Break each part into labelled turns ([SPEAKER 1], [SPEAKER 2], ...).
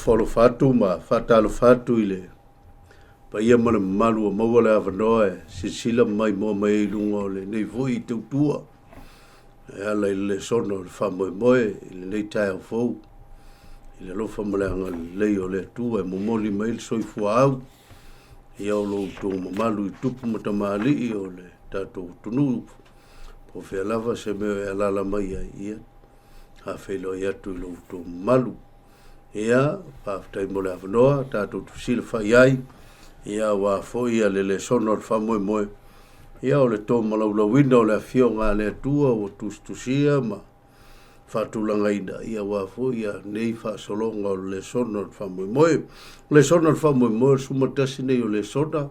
[SPEAKER 1] folo fatu ma fatalo fatu ile pa ia mana malu o mawale avanoe sisila mai mo mai lungo le nei voi tautua e ala ile sono le famoe moe ile nei tae o fou ile lofa maleanga lei o le tua e momoli mai le soifua au ia o lo tō mamalu i tupu matamali o le tatou tunu po fea lava se meo e alala mai ai ia ha whelo i atu i lo tō mamalu ia whaftai mo le avanoa tatou tusila whai ai ia wa fo ia le sono al famoe moe ia o le tō malaulawina o le afio ngā le atua o tustusia ma whatulanga ina ia wa fo ia nei whasolonga o le sono al famoe moe le sono al famoe moe sumatasi nei o le soda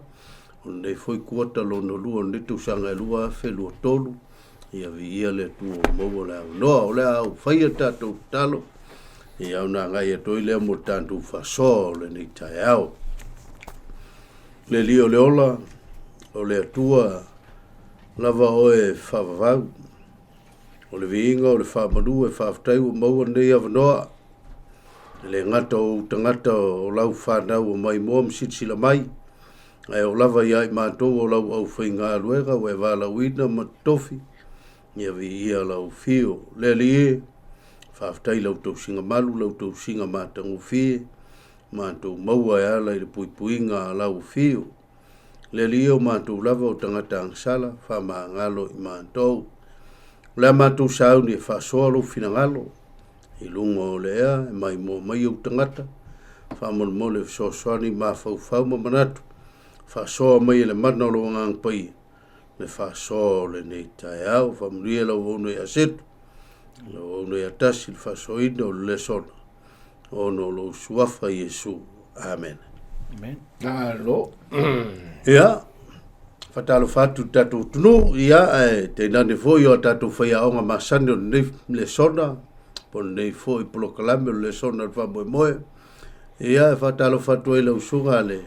[SPEAKER 1] o nei foi kuota lo no lua ne tu sanga lua felu tolu ia vi ia le tu mo la no le au faia tatou talo ia una ngai to ile mo tantu faso le nei tai au le lio le ola o le atua lava oe whavavau o le viinga o le whamanu e whaftai o maua nei avanoa le ngata o tangata o lau whanau o mai moa msitsila mai ai o lava iai mātou o lau au whainga aluega o e wala wina ma tofi ia vi ia lau fio le lie whaftai lau tau singa malu lau tau singa mātangu fie mātou maua e ala i le puipuinga lau fio le lie o mātou lava o tangata angsala whama ngalo i mātou le mātou sauni e whasoa lo finangalo i lunga o lea e mai mo mai au tangata whamon mo le sosoani ma fau ma manatu whasoa mai le mana lo ngang pai le whasoa le nei tai au whamuria lau ono i asetu lau ono i atasi le whasoina o le sona ono lo suafa Yesu amen
[SPEAKER 2] amen alo
[SPEAKER 1] ia fatalo fatu tatu tunu ia te nane foi o tatu fai aonga masani o nei le sona po nei foi polo kalame o le sona fa moe ia fatalo fatu e lau sunga le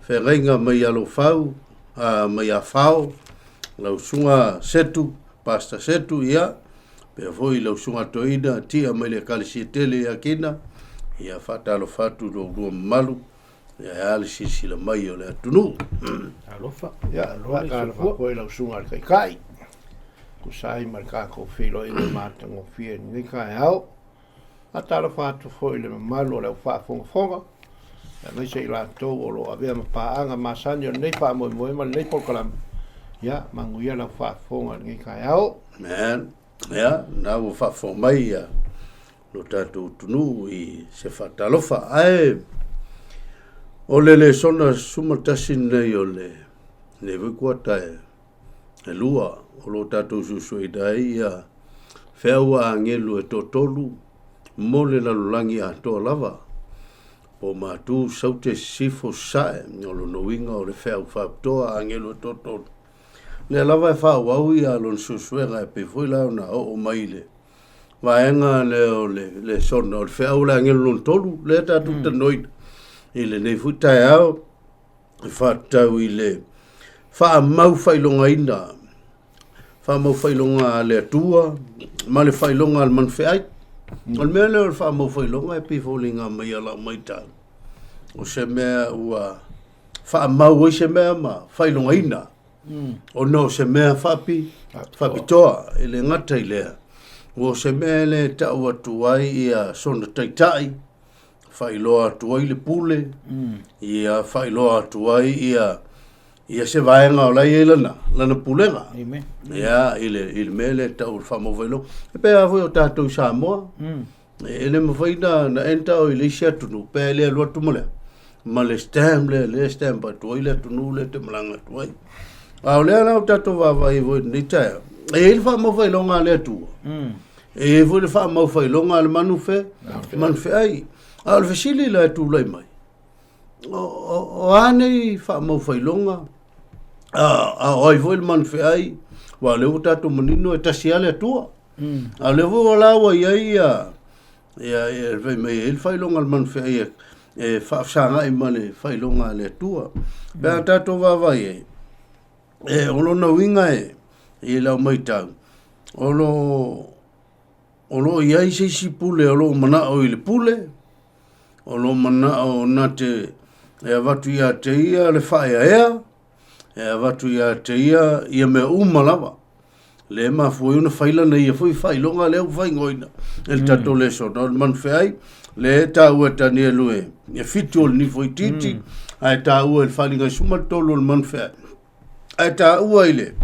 [SPEAKER 1] whengainga mai alo fau mai a fau lau sunga setu pasta setu ia pe foi lau sunga toina tia mai le kalisi tele ia kina ia fatalo fatu lo malu ia ali sila mai o le atunu
[SPEAKER 2] alofa ya alofa ko ila sunga kai ku sai marka ko filo ile mata ngo fie ni kai au atalo fatu fo ile malo le fa fonga ya nei sei la to lo avea pa anga masanyo nei pa mo ma nei por kalam ya manguia la fa fonga ni kai au
[SPEAKER 1] man ya na wo fa fo mai ya lo tatu tunu i se fatalofa ai o le sona sumatasi nei o le vikuata e lua o lo tatou susui dai ia wheaua angelu e totolu mo le lalulangi a toa lava po mātu saute sifo sae o lo noinga o le wheau whaptoa angelu e totolu le lava e whauau ia lon susuenga e pefoi lao na o maile vaenga le o le sona o le wheau la angelu lon tolu le tatou tanoina ile nei futai au fatau ile fa mau failonga ina fa mau failonga le atua ma le failonga al manfeai al mele fa mau failonga e pifolinga mai ala mai ta o se mea ua fa mau se mea ma failonga ina o no se mea fapi toa ile ngata ile o se mea le ta ua tuai ia sona taitai whailoa tuai le pule, ia whailoa tuai ia se vaenga o lai lana pulenga. Ia ile mele tau whamo wailo. E pēa voi o tātou Samoa, ele mawhaina na enta o ile isi atunu, pēa lea lua tumolea. Ma le stem pa tuai le atunu le te malanga tuai. Au lea nao tātou wawai voi ni taia. E ele whamo wailo ngā le atua. E voi le whamo wailo ngā le manufe ai. Al fesili la tu lai mai o ane fa mo failonga oi foi man fe ai wa le uta tu menino e tasiale tua a le vo la wa ia ve me el failonga man fe ai e fa sanga i male failonga le tua be ta to va vai e ono no winga e la mai ta ono ia se si pule o lo mana o ile pule o lo mana o na te e avatu ia te ia le whaia ea, e avatu ia te ia me umalawa. Le ma fui una whaila na ia fui whailonga leo whaingoina. El tato le so, na man whai, le ta ua tani e lue, e fitol ni fui titi, ai ta ua il whalinga suma tolo le man whai. Ai ta ua ile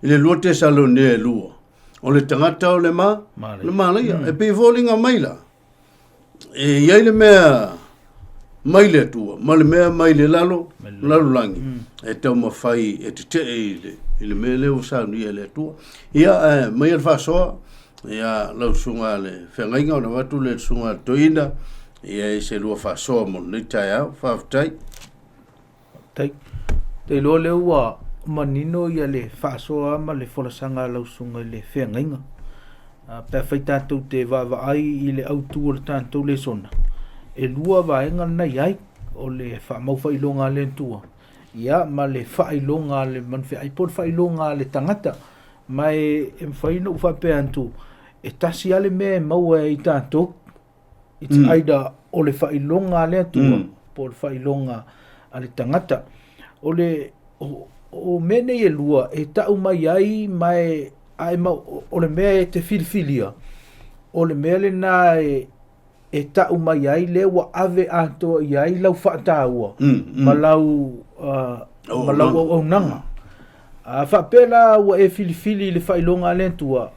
[SPEAKER 1] lua te salo ne e lua. O le tangata o le malaia, e pe volinga maila. E iai le mea maile atua, ma le mea maile lalo langi. E tau mawhai e te ile mea leo sanu ia le atua. Ia mai al whasoa, ia lau sunga le whengainga o na watu le sunga toina, ia e se lua whasoa mo nei tai au, whawtai.
[SPEAKER 3] Tai, te loa leo wa manino ia le whaasoa ama le wholasanga lau sunga le whengainga. Pea whai tātou te wāwaai i le autu o le tātou le sona. E lua waenga na iai o le whaamau whailonga le ntua. Ia ma le whailonga le manwhi aipon whailonga le tangata. Mai e mwhaina u whapea antu. E tasi ale mea maua i tātou. It's aida o le whailonga le ntua. Po le whailonga a le tangata. O le o mene e lua e tau mai ai mai ai ma o le mea e te filifilia o le mea le na e tau mai ai le wa ave ato i ai lau whaataua ma lau au nanga whapela wa e filifili le whailonga lentua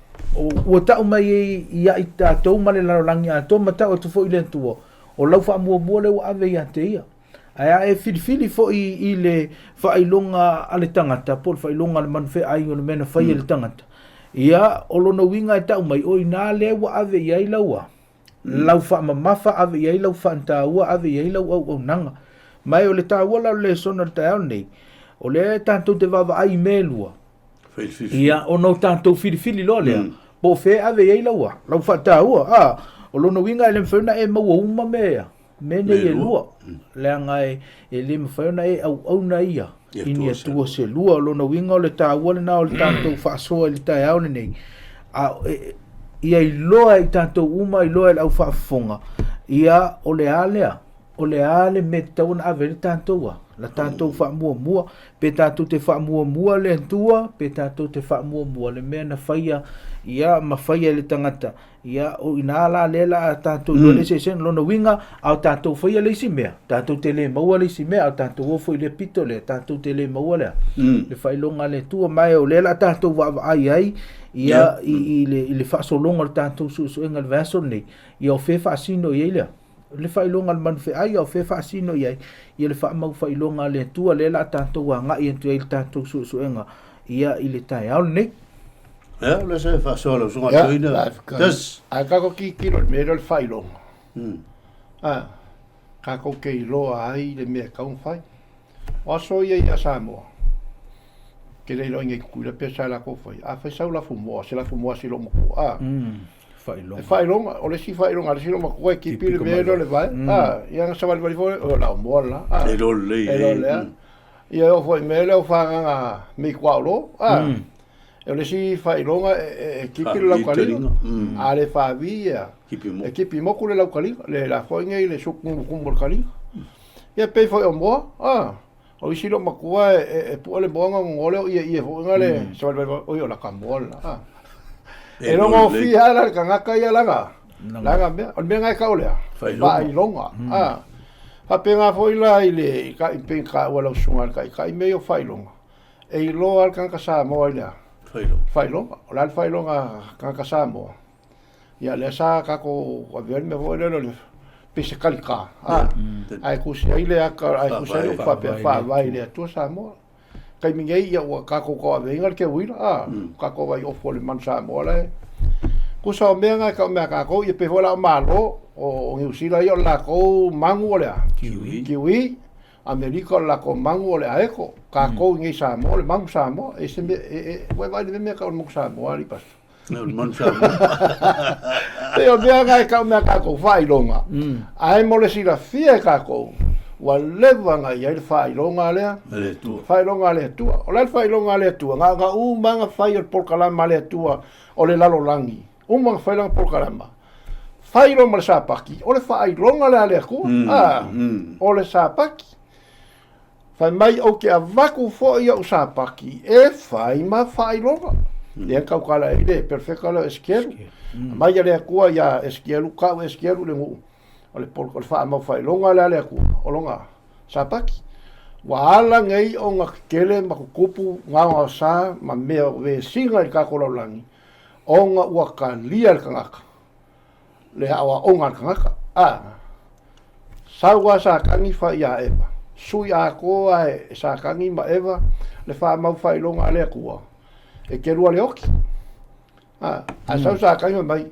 [SPEAKER 3] o tau mai i ai tātou ma le larolangi ato ma tau atu fo i lentua o lau whaamua le wa ave i ate ia ai e filifili fo i le whailonga ale tangata po le whailonga le manwhe ai o le mena whai le tangata ia o lona winga e tau mai o ina le wa ave iai laua lau whaamamafa ave iai lau whaantaua ave iai lau au nanga mai o le tāua lau le sona le tāau nei o le tātou te wawa ai me lua ia o no tātou filifili lo lea po fe ave iai laua lau whaantaua o lona winga e le mwhauna e maua uma mea mene e lua lea ngai e le mwhauna e au na ia ini atua se lua o lona winga o le tāua le nao le tātou whaasoa le tai au nei ia i loa i tātou uma i loa i lau whaafonga ia o le ale me tauna ave le tātou la tātou whaamua pe tātou te whaamua le antua pe tātou te whaamua le mea na whaia ia ma whaia le tangata ia o ina la lela tātou le se sen lona winga au tātou whaia le isi mea tātou te le maua le isi mea au tātou ofo i le pito le tātou te le maua le le whailonga le tua mai o lela tātou wa ai ia i le whaasolonga le tātou suenga le vaso nei ia o whe whaasino i lea le whailonga le manwhe ai o whe whaasino i ai ia le whaamau whailonga le tua lela tātou a ngai entu i le tātou suenga ia i le tai au nei
[SPEAKER 1] ja, le se whaasola sunga toina. Das.
[SPEAKER 2] A kako ki kilo le mea le whailonga. Kako ke i loa ai le mea kaun whai. O aso ia i a Samoa. Ke le ilo inge kukuila pe sa la ko whai. A whai sau la fumoa, se la fumoa si lo maku. Whailonga, o le si whailonga, le si lo maku e ki pili mea le vai. Ia nga sa wali fo o la moa la.
[SPEAKER 1] E lo le.
[SPEAKER 2] Ia o foi mea le o whanga me kwaulo. E le si whailonga e kipi le laukalinga. A le whawia. E kipi moku le laukalinga. Le la whainga i le suku kumur kalinga. Ia pei whai o moa. O isi lo makua e pua le moanga ngole o ia whainga le. Sawal oi o la kamola. E longa o fi ala le kangaka ia langa. Langa mea. O mea ngai kaulea. Whailonga. Hapenga whaila i le ka i penka ua lau sunga ka i meo whailonga. E i loa al kangaka sa moa i lea. Whailonga, o la whailonga kaka Samoa. Ia le sa kako avion me vo le pese kalika. Ai kusi ai le aka ai kusi fa pe fa vai le tu Samoa. Kai mingai ia o kako ko avenga ke wila. Kako vai o fole man Samoa le. Kusa o menga ka me kako ia pe vola malo o ngiusila ia la ko mangu le. Kiwi. Amerika la ko mangu le aeko ka ko ngi Samoa le mangu Samoa e se vai me ka mangu Samoa ali pas
[SPEAKER 1] no mangu Samoa
[SPEAKER 2] e o me ka me ka ko whailonga ai mo le sila fie ka ko wa levanga ia le whailonga le
[SPEAKER 1] tu
[SPEAKER 2] whailonga le tu o le whailonga le tu nga manga whai o porkalama le tu o le lalo langi manga whailonga porkalama Whairo ma le sapaki, o le whaaironga le ale aku. O le sapaki. Whai mai o ke a waku fo ia o sapaki, e whai ma whaaironga. Lea kaukala e le, perfeka le eskeru. Mai ale akua ia eskeru, kau eskeru le ngu. O le wha mau whaaironga le ale akua, o longa sapaki. Wa ala ngai o ngā kele ma kukupu ngā ngā sā, ma mea we singa i kākolau langi. O ngā ua ka lia le kangaka. Le awa o ngā kangaka. Sa ua sa kangi wha ia ewa. Sui a koa e sa kangi ma ewa, le wha mau whailonga ale akua. E ke rua le oki. A sau sa kangi mai.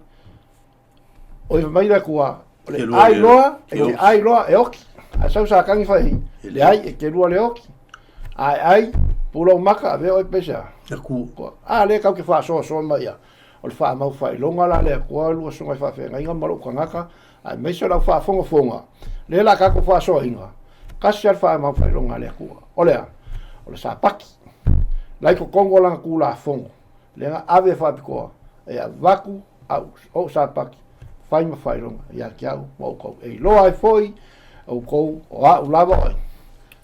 [SPEAKER 2] O i mai le akua. Le ai loa e oki. A sau sa kangi whai. Le ai e ke rua le oki. Ai, pulau maka a veo e pesa. Le kau ke wha soa mai a. O le wha mau whailonga la le akua lua sunga i whawhenga. Inga maru kangaka. Ai meisa lau wha fonga. Le la kako wha soa inga. Kasi al wha mau whailonga le akua. O lea. O le sa paki. Lai ko kongo langa kula fongo. Le nga ave whapikoa. E a waku au. O sa paki. Whai ma whailonga. Ia ki au. Mau kou. E loa e foi. Au kou. O a ulava oi.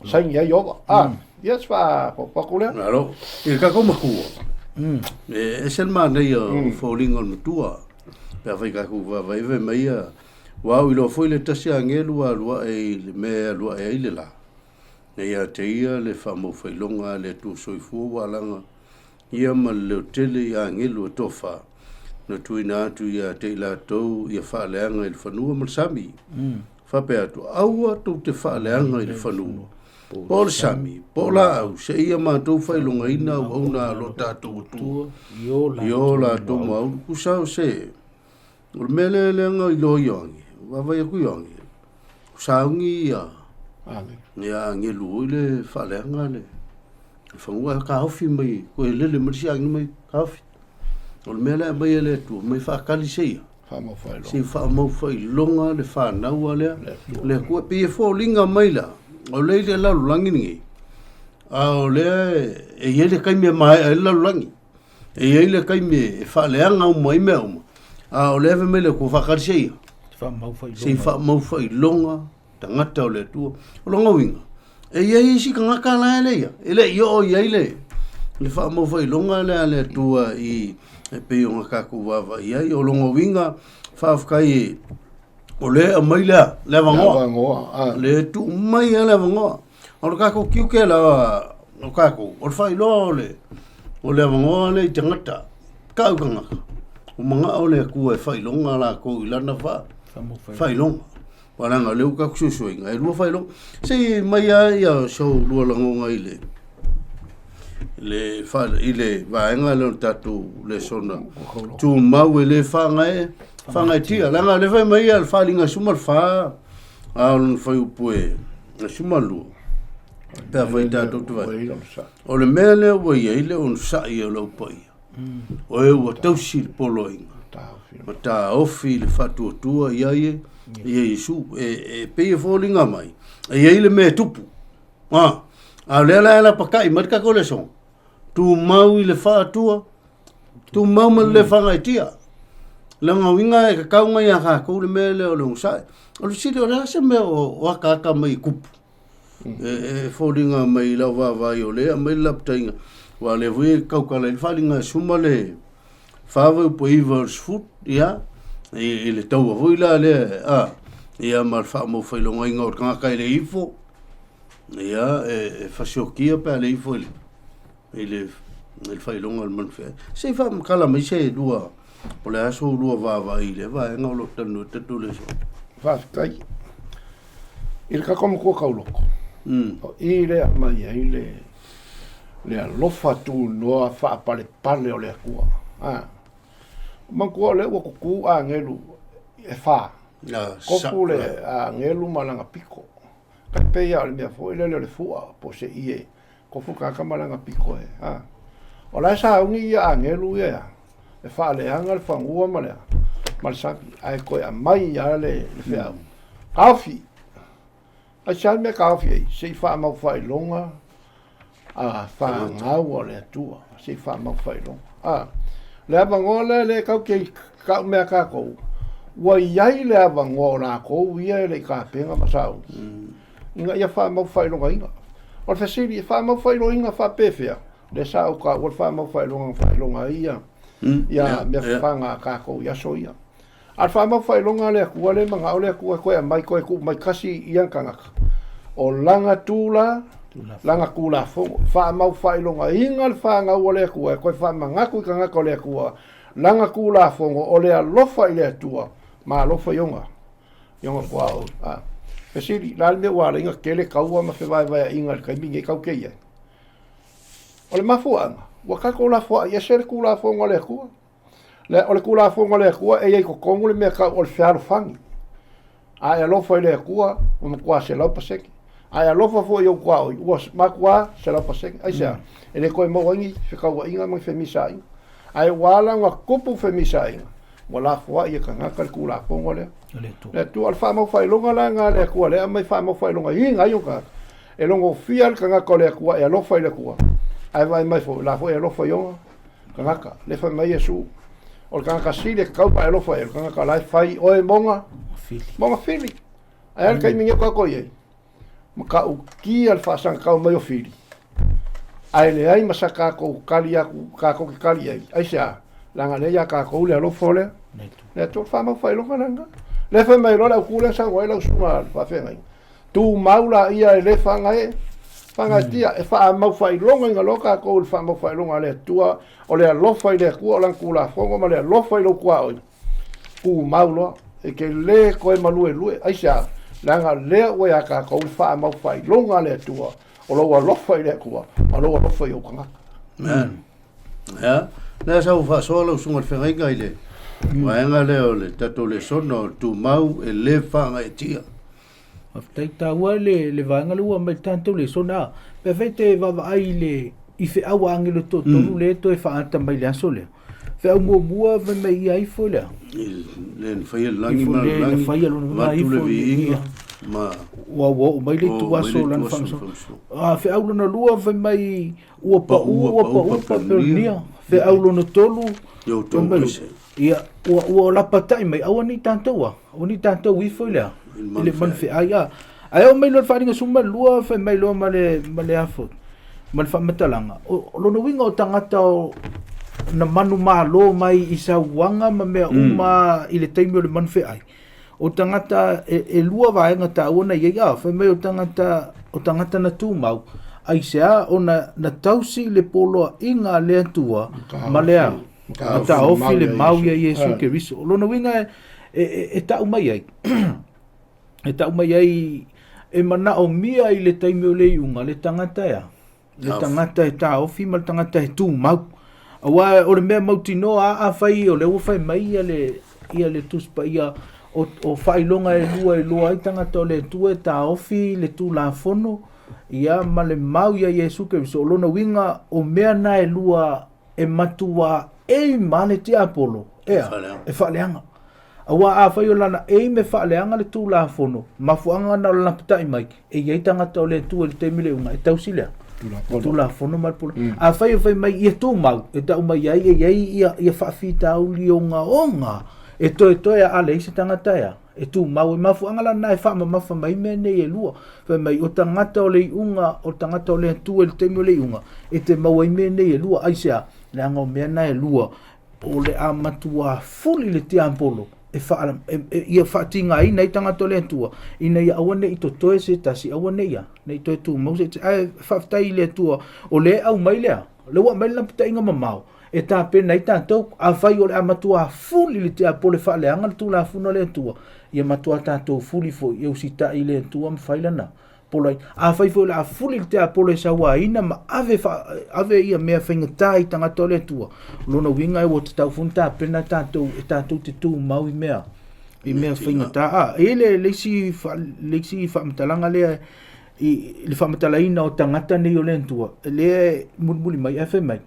[SPEAKER 2] Saingi ai owa. Yes wha. Paku lea.
[SPEAKER 1] Naro. I kako makua. E sen ma nei o falling on tua. Pea whai kako whaive mai a. Wau ilo foi le tasi a ngelu a lua e me lua e ile la. Nei a te ia le whamau whailonga le tu soifua walanga. Ia ma leo tele a ngelu a tofa. Na tuina atu ia te ila tau ia whaaleanga il whanua malsami. Whapea tu aua tau te whaaleanga il whanua. Paul Sami, Paula au, se ia mātou whailonga ina au au nā lo tātou tua. Iola tau mau, kusau se. Ul mele leanga i lo yongi. Wawai aku yongi. Saungi ia. Ia ngelu ile whaleanga le. Whangua ka hawhi mai. Ko e lele marisi angi mai ka hawhi. O le mele mai ele tu. Mai whakali se ia. Se whamau whailonga le whanaua lea. Le kua pia fōlinga mai la. O le ile lalu langi ningi. O le e ele kaimea mai e lalu langi. E ele kaimea e whaleanga o mai mea uma. O le ave mai le kua whakali se ia. Se fa mau fai longa tangata o le tua o longa winga e ia isi ka ngaka la ele ia ele yo ia ile le fa mau fai longa le tua i e pe o ngaka ku wa ia o longa winga fa fkai o le mai le vangoa le tu mai le vangoa o le kako kiu ke la o kako o fai lo le o le vangoa le tangata ka ka ngaka o manga o le ku e fai longa la ko ilana fa Whailonga. Waranga leu ka kususuinga. E lua whailonga. Se mai ia show lua langonga ile. Le ile vaenga le tatu le sona. Tu mau le whanga e tia. Langa le vai mai al whalinga sumal wha. Al whai upue. Sumal lua. Pea whai tatu tu vai. O le mea leo wa ia ile on sai o lau pai. O e ua tausi polo inga. Ma tā ofi le whatuatua ia Isu e pei fōlinga mai e le me tupu a lela pakai marika ko le son tu mau i le whātua tu mau ma le whangaitia le ngawinga e ka kaunga ia ka ko le me le o le usai o le siri o le ase me o wakaka mai kupu e fōlinga mai lau wawai o le a mai laptainga wa le vui kaukala i whalinga suma le whawa upo iwa sfut ia e le taua vui la le ia mar wha mo whailonga inga o kanga kai le ifo ia e whasiokia pia le ifo i le whailonga le manwhea se wha makala mai se lua o le aso lua wawa i le wa enga o lo tanu tatu le so
[SPEAKER 2] whaskai i le kakomo kua kauloko i le mai i le alofa tu noa wha pale pale o le akua Mangkua le wa kuku a ngelu e wha. Kopu le a ngelu malanga piko. Kai peia le mea fo ile le fua po se ie. Kofu kaka malanga piko e. O la sa ungi ia a ngelu ia. E wha le anga le whangua malea. Malsapi. Ai koe a mai ia le whiau. Kawhi. Ai sa mea kawhi ei. Se wha mau whai longa. A wha ngau o le atua. Se wha mau whai longa. Le abangola le kau ke kau mea kako. ua iai le avagoa o lakou ia e leʻi kapega ma sau inga ia faamau faailogaina o le fesili faamau faailoiga faapefea le sa ka ua faamau faailoga ia ia mea faga kakou ia so ia a le faamau faailoga le akua le magao le akua koe amai koe ku mai kasi ia kagaka o langa tula langa kula fongo faamau faailogaina le fagaua le akua koe faamagaku i kagaka o le akua langa kula fongo o le alofa i le atua ma alofa ionga kuao pesili la le wala inga kele kaua ma fe vai inga le kaimige kau keia o le mafuanga wa ka ko la fo ia ser kula fongo le ku le o le kula fongo le ku e ia ko kongu le me ka o le fiaro fangi ai alofa i le ku o mo kwa se lo paseki ai alofa fo yo kwa o ma kwa se lo paseki ai sa ele ko mo wangi fe ka wa inga mo fe misai ai wala nga kupu fe misai wala fo ia ka ngaka kula fongo le tu al famo fai longa la nga le ku le mai famo fai longa inga yo ka e longo fial ka ngaka le ku e lo fai le ku ai vai mai fo la fo e lo fai yo ka ngaka le fa mai yesu o ka ngaka si le ka pa e lo fai ka ngaka la fai o e monga fili ai al kai minga ko ye ma ka u ki al fa san ka mai o fili ai le ai masaka ko kalia ka ko kalia ai sa la nga le ya ka ko le lo fo le tu famo fai longa nga le fa mai lo la ku le sa wa la suma fa fe ngai tu maula ia le fa ngai fanga tia e fa mau fai longa nga loka ko le fa mau fai longa le tua o le lo fai le ku o lan ku la fongo ma le lo fai lo kwa o ku maulo e ke le ko e malu e lue ai sa la nga le o ya ka ko fa mau fai longa le tua o lo fai le ku o lo fai o kanga
[SPEAKER 1] ya na sa fa solo sunga fe ngai ngai le Waenga leo le tato le sono tu mau e le whanga e tia.
[SPEAKER 3] Aftai ta ua le vaenga lua mai tanto le sona. Pe fete vava ai le i fe awa angelo to tonu le to e whaanta mai le aso le. Fe au mua ve mai i ai fo le.
[SPEAKER 1] Le whaia langi ma langi. Ma tu le vi inga. Ma.
[SPEAKER 3] Wa mai le tu aso lan whamso. Fe au lona lua ve mai ua pa pernia. Fe au lona tolu.
[SPEAKER 1] Yo tolu pise.
[SPEAKER 3] Ia o la patai mai au ni tanto wi foi la ile man fe ai o mai lo faringa suma lua fe mai lo male afo mal fa metalanga o lo no winga o tangata na manu malo mai isa wanga ma me uma ile taimi le man fe ai o tangata e lua vaenga ta ona ia fe mai o tangata na tu mau ai sea ona na tausi le polo inga le tua malea ata ofi le mau ia Yesu ke riso lona winga e ta umai ai e ta umai ai e mana o mia i le taimi o le iunga le tangata ia le tangata e ta ofi mal tangata e tu mau awa o le mea mautino a fai o le ua fai mai ia le tuspa ia o fai longa e lua ai tangata o le tu e ta ofi le tu la fono ia ma le mau ia Yesu ke riso lona winga o mea na e lua e matua e mane te apolo e faleanga awa a fai o lana e me faleanga le tu la fono mafuanga na la ptai mai e ia tangata o le tu le temile unga e tausilea tu la fono mal polo a fai mai ia tu mau e ta mai ia fa fita o lionga onga e to ya ale se tangata ya e tu mau mafuanga lana e fa mafa mai me ne e lua fai mai o tangata o le unga o tangata o le tu le temile unga e te mau me ne e lua aisia le anga mea na e lua o le amatua fuli le te ampolo ia whaatinga i nei tangata le atua i nei awane i to toe se tasi awane ia nei toe tu mau se whaftai le atua o le au mai lea le wa mai lampita inga mamau e ta pe nei tātou a whai o le amatua fuli le te apole whaaleanga le tu la funa le atua ia matua tātou fuli fo i usita i le atua mwhailana polai a fai fo la fuli te apole sa wa ina ma ave ia mea finga tai tanga tole tua lona winga e wo te tau funta pena tatou e tatou te tu mau i mea finga ta ele lesi fa mtalanga le i le fa mtalaina o tangata nei o le tua le mulmuli mai afe mai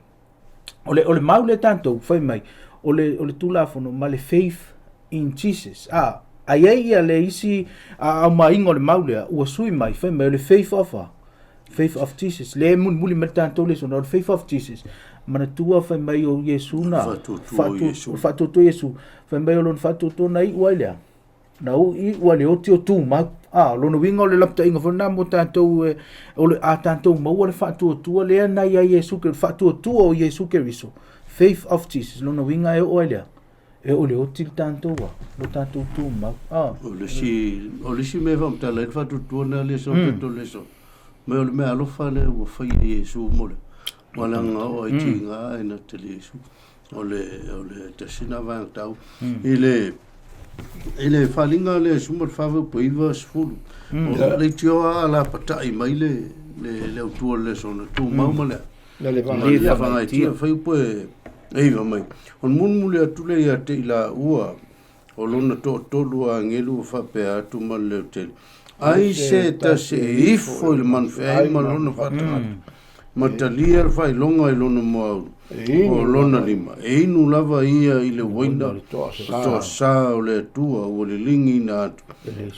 [SPEAKER 3] ole mau le tatou fai mai ole tulafono ma le faith in Jesus ai le isi a maingo le maulea ua sui mai fai mai le faith of Jesus le mun muli mertan tole so no faith of Jesus mana tua fai mai o Yesu na fatu Yesu fai mai o lon fatu to nai wailea na u I wale o tio tu ma lona winga o le lapta inga fona mo tātou o le a tātou mau o le fatu tua le ana ia Yesu ke fatu tua o Yesu ke riso faith of Jesus lona winga e o wailea e o le o til tātou wa lo tātou tu ma
[SPEAKER 1] o le si me vam tala e fatu tua na le so to le so me o le me alofa le o fai Yesu mo le walanga o I tinga e na te le Yesu o le te sina vang tau ele falinga le sumar fava poiva sfulu o le tioa la patai mai le autua le sona tu mauma le vanga tia fai poe eiva mai on munmule atule ia te ila ua o lona tolu a ngelu fa pe atu mal le hotel ai se ta se ifo il man fai mal lona fata matalia fai longa I lona mo o lona lima e inu lava ia I le waina to sa o le tua o le lingi na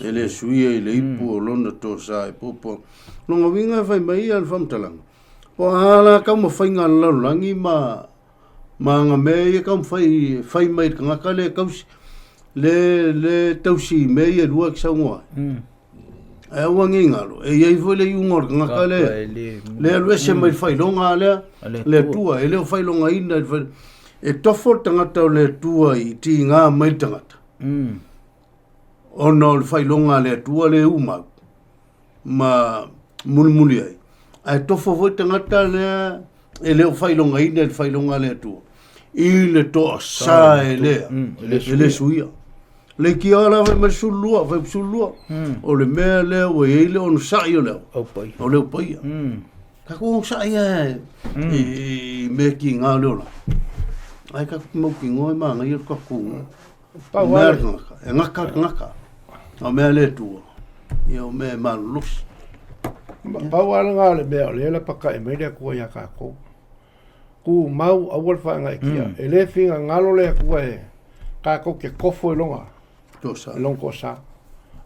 [SPEAKER 1] ele suia I le ipu o lona to sa e popo longa winga fai mai al famtalang o ala ka mo fai nga langi ma nga me ka mo fai mai ka ka le kausi le tausi me ia lua ki saunga e wangi ngalo e ia foi le yungor nga ka le alwe se mai fai longa le tua ele fai longa ina e tofo tangata o le tua I ti nga mai tangata o no fai longa le tua le uma ma mulmuli ai tofo foi tangata le ele fai longa ina le fai longa le tua I le to sa ele suia le ki ala vai mai sulua o le mea le o ele on sai o le o le pai ka ko sai e me ki nga le ola ai ka mo ki ngoi ma ngai ka ku pa wa ngaka o me le tu io me malus
[SPEAKER 2] pa wa nga le me le la pa ka e me le ko ya ka ko ku mau a wol fa nga kia ele finga ngalo le ku e ka ko ke kofo longa longo sa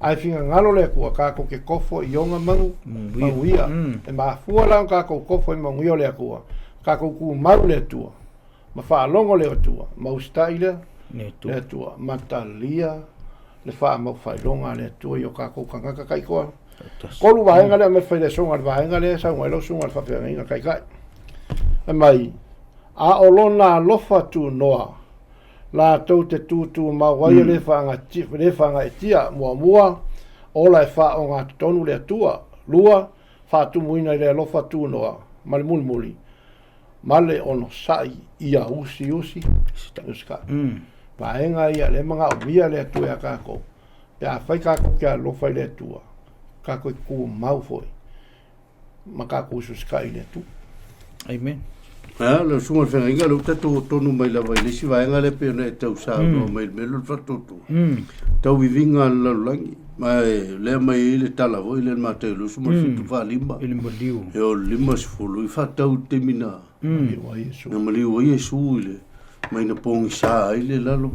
[SPEAKER 2] ai finga ngalo le ku ka ko ke kofo yonga mangu manguia e ma fuala ka ko kofo manguia le ku ka ko ku mau le tu ma fa longo le tu ma ustaile le tu matalia le fa ma fa longa le tu yo ka ko kanga ka kai ko lu va ngale me fa le songa va ngale sa ngelo songa fa fa nga kai kai e mai a olona lofa tu noa la tau te tutu ma wai le whanga tia mua o lai wha o ngā tonu le tua lua wha tu muina le lofa tu noa male mulmuli male ono sai ia usi uska paenga ia le mga umia le tua kako pia whai kako kia lofa le tua kako ku mau foi ma kako ususka i le tu
[SPEAKER 3] amen
[SPEAKER 1] le sunga fenga lo tatu tonu mai la vai lisi vai ngale pe ne tau sa no mai melo fatutu tau vivinga la langi mai le mai le tala voi le mate lo suma fitu va limba
[SPEAKER 3] ele moliu
[SPEAKER 1] e lima sfulu fa tau temina na mali o Yesu ile mai na pong sa ile lalo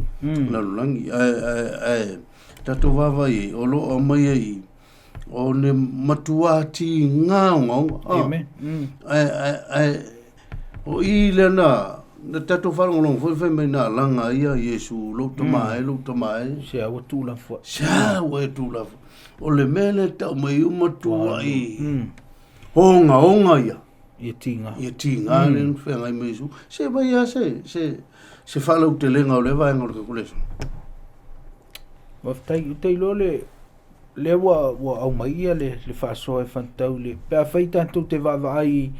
[SPEAKER 1] langi ai tatu va vai o lo o mai ai o ne matuati ngao
[SPEAKER 3] amen
[SPEAKER 1] ai o ile na tato falong foi mai na langa ia Yesu lo tomai
[SPEAKER 3] se a tu la fo
[SPEAKER 1] o le mele ta mai uma tu ai honga ia
[SPEAKER 3] ia
[SPEAKER 1] tinga len fenga mai su se vai ia se fala o telenga o le vai ngor que coleso
[SPEAKER 3] wa tai lo le wa au mai ia le fa so e fantau le pa fai tanto te va ai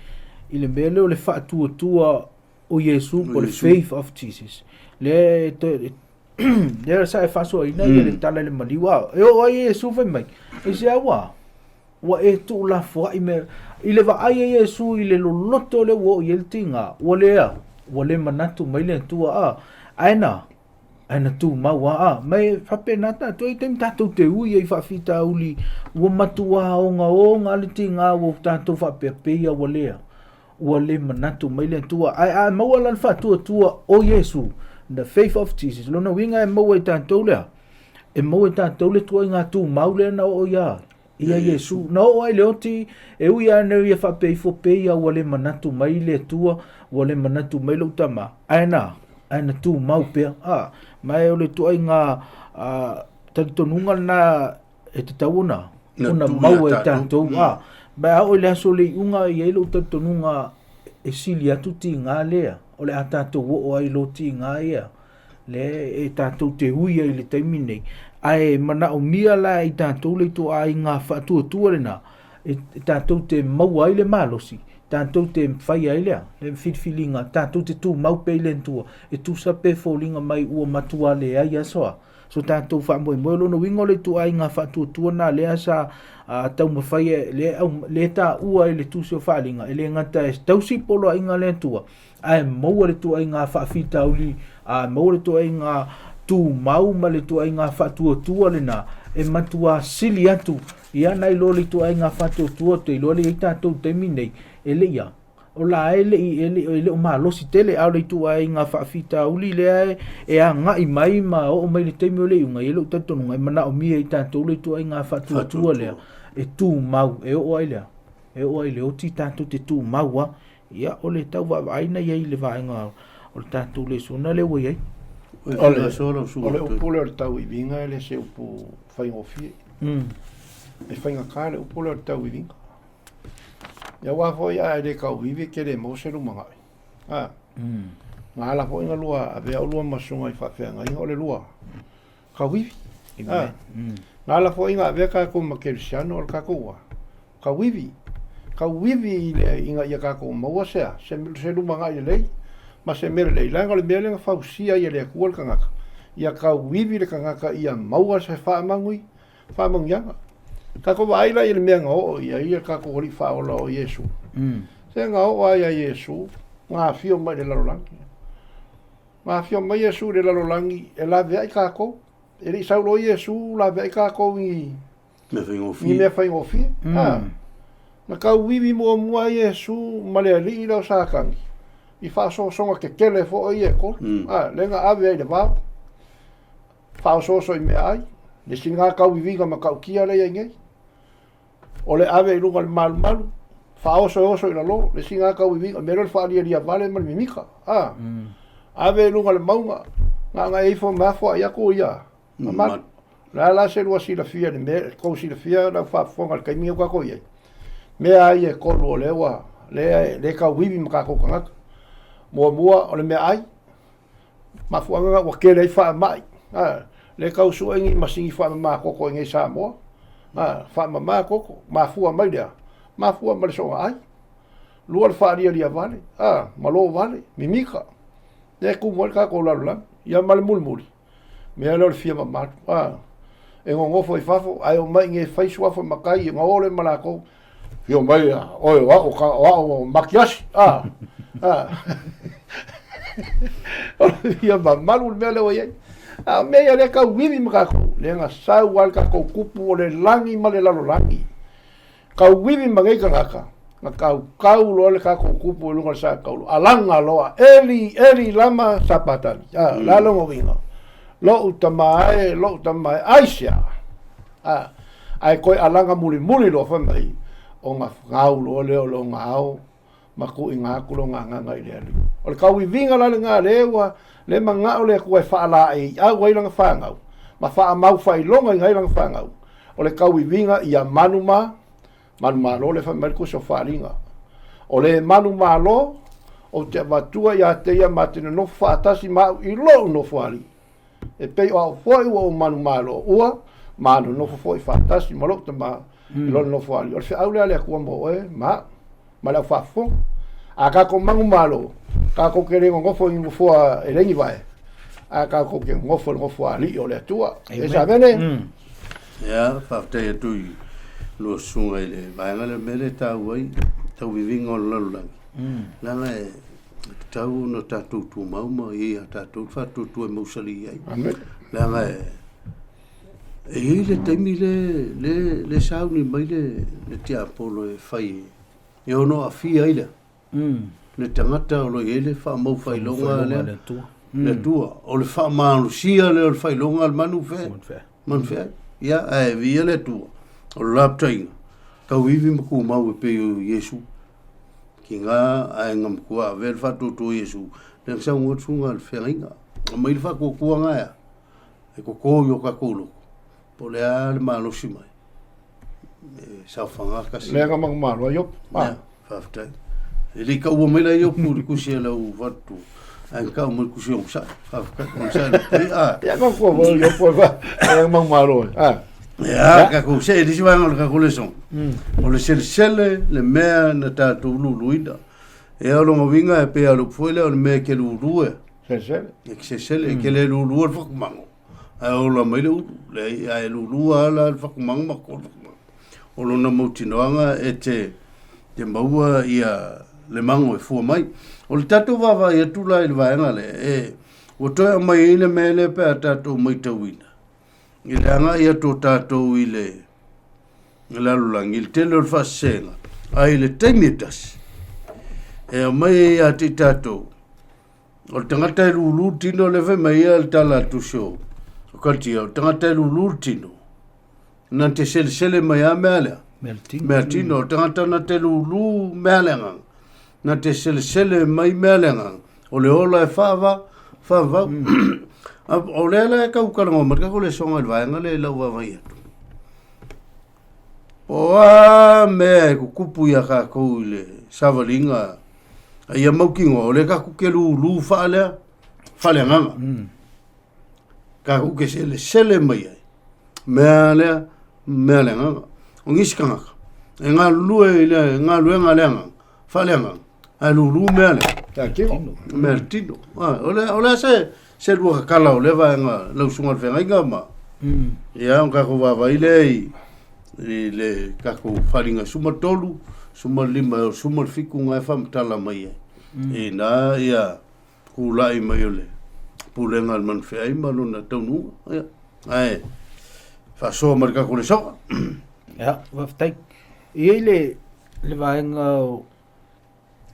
[SPEAKER 3] ile mele o le fatu tua o Yesu por the faith of Jesus le le sa fa so ina le tala le maliwa e o Yesu fa mai e se wa e tu la fo i me ile va ai Yesu ile lo loto le wo il tinga o le manatu mai le tua aina tu mawa mai fa pena ta to item ta to te u i fa fita uli wo matua o nga le tinga wo ta to fa pepe ya wo le manatu mai le tua ai mawa lan fa tua o Yesu the faith of Jesus lona winga e mawa ta to le tua nga tu maule na o ya ia Yesu no ai leoti e ui ana ia fa pe fo pe ia wale manatu mai le tua wale manatu mai lo tama ana tu mau pe mai ole tu ai nga tantonunga na e te tauna una mau e tanto ba o le aso le unga ia lo tantonunga e silia tuti nga lea ole ata to o ai lo ti nga ia le e tatou te hui ai le taimi nei ai mana o mia la i tatou le tu ai nga fatu tu lena e tatou te mau ai le malosi tatou te fai ai le filinga tatou te tu mau pe le tu e tu sa pe folinga mai ua matua le ai aso so tatou fa mo lo no wingo le tu ai nga fatu tu na le asa tau mo fai le ta ua le tu so falinga ele ngata tau si polo ai nga le tu ai mo le tu ai nga fa fita uli mo le tu ai nga tu mau ma le tu ai nga fatu tu le na e matua sili atu ia nai lo le tu ai nga fatu tu te lo le ita tu te minei ele ia o la ele o ma lo si tele au le tu ai nga fa fita uli le e a nga i mai ma o mai le te mi le unga ele tanto nga mana o mi ita tu le tu ai nga fatu tu le e tu mau e o ai le o ti tanto te tu mau wa ia o le tau va ai na ia le va nga o tanto le sona le wo ai
[SPEAKER 2] ole o pule o tau i vinga ele se upu fai ngofie e fai ngakale upule o tau i vinga ia wa foi a ele kau vive ke le mo se lumanga nga la foi nga lua ave o lua masunga i fa fe nga i ole lua kau vive nga la foi nga ave ka ko makelsiano o ka ko kau vive ile inga ia ka ko mo se lumanga i le ma se mere le langa le mele nga fausia ia le kuol kangaka ia ka wivi le kangaka ia maua se fa mangyanga ka ko vai la ile menga o ia ka ko ri fa o lo Yesu se nga o ia Yesu nga fio mai le lalolangi ma fio mai Yesu le lalolangi e la ve ka ko e ri sa lo Yesu la ve ka ko i me fa ngofi ma ka wivi mo Yesu ma le li lo sa kangi i fa so ke kele fo i e ko lenga ave le va fa so i me ai le singa ka vivinga ma ka kia le ngai o le ave i lunga mal fa so i la lo le singa ka vivinga me lo fa ria vale mal mimika ave lunga le maunga nga e fo ma fo ia ko ia ma la se lo si la fia de me ko si la fia la fa fo ngal kai mi ko ia me ai e ko lo le wa le ka vivi ma ka ko kanga mua o le mea ai ma fuanga wa ke le fa mai le kau suengi masingi fa ma koko ngai sa mo fa ma koko ma fua mai dia ma fua mai so ai luar fa ria vale ma lo vale mimika le ku mo ka ko la ya mal mulmuli me lo fia ma e ngo fo fafo ai o mai ngai fai sua fo makai ngo le malako yo mai o wa ka o makiashi ia malu me le oye me ia le ka wivi ma ka le nga sa wal ka ko kupu o le langi ma le lalo langi ka wivi ma ngai ka ka lo le ka ko kupu lo sa ka alanga loa eli lama sapatan la lo movinga lo utamae aisia ai ko alanga muli lo fa mai o nga ngau lo ngau ma ku inga ku lo nga ngai le o le kau vinga la nga lewa le manga o le ku fa la a wai lang fa ngau ma fa mau fa longa ngai lang fa ngau o le kau vinga ia manuma lo le fa merku so fa linga o le manuma lo o te vatua ia te ia matino no fa tasi ma i lo no fali e pe o foi o manuma lo ua manu no foi fa tasi ma lo te ma lo no fali o se au le ku mo ma la fa fo aka ko mangu malo ka ko kere ngofo i fo e lengi vai aka ko ke ngofo ali o le tua e sa bene
[SPEAKER 1] ya fa te tu lo sunga ile vai ngale mele ta wai ta vivinga o la la tau no tatu tu mau i tatu fa tu mo sali ai la e le temi le sauni mai le tia polo e fai e ono a fia ile le tangata o lo ele fa mau fai longa le tua o le fa manu sia le fai longa al manu fe ya e via le tua o lap tainga tau iwi maku mau e pe Yesu ki ngā ainga mkua vel fatu to Yesu nang sa ngot sunga al whenga o mai fa ko kua ngaya e ko yo ka kolo po le al malosi mai sa whanga kasi
[SPEAKER 2] le nga mang malo yo
[SPEAKER 1] faftai ele ka ua mai la yo pu ku se la u fatu an ka mo ku se on sa fafkai on sa
[SPEAKER 2] ya ka ko yo po va le mang malo
[SPEAKER 1] ya ka ku se di siwa ngol ka ku le son o le sele le mea na ta tu luida e alo ngovinga e pe alo foi le o me ke lulu se sele ke le lulu fo mango a o la mai le a lulu ala fo mango ma ko o lo na motinoanga e te maua ia le mango e fu mai o le tatu va ia tu la il vaenga le e o to mai le mele pe tatu mai tawina ile anga ia to tatu ile la lulang il telo fa senga ai le temitas e mai ia ti tatu o tangata lulu tino le ve mai al tala tu show o kalti o tangata lulu tino nante sele mai amela Mertino, tangata na te lulu mealenga. Na te sele mai mealenga. O le ola e whaava. O le ala e kaukarango, marika ko le songa le vaenga le lau wawai atu. O a mea e kukupu ia ka kou le savalinga. A ia maukingo, o le ka kuke lulu whaalea Ka kuke sele mai ai. Mealenga. O ngiskanga e ngā lue ngā luenga leanga whaleanga a lulu meale Mertino ole se lua kakala o lewa e ngā lausunga whenga inga ma ia on kako wawa i le kako wharinga suma tolu suma lima o suma fiku ngai whamatala mai e nā ia kulai mai o le pulenga alman whea ima lona taununga ai whasoa marika kore soka
[SPEAKER 3] Ja, wat betekent hele vaenga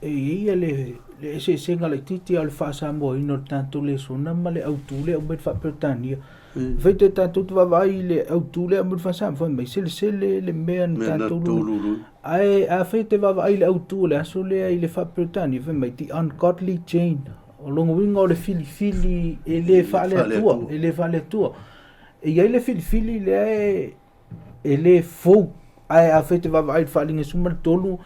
[SPEAKER 3] le se singa le titi al fa sambo ino tanto le sona male autule o bet fa pertania vete tanto tu vai le autule o bet fa sam fa mai sele le men tanto ai a fete va vai le autule aso le fa pertania fa mai ti ungodly chain o longo wingo le fili ele fa le tua e ele fili le ele fou ai a fete va vai falinga suma tolu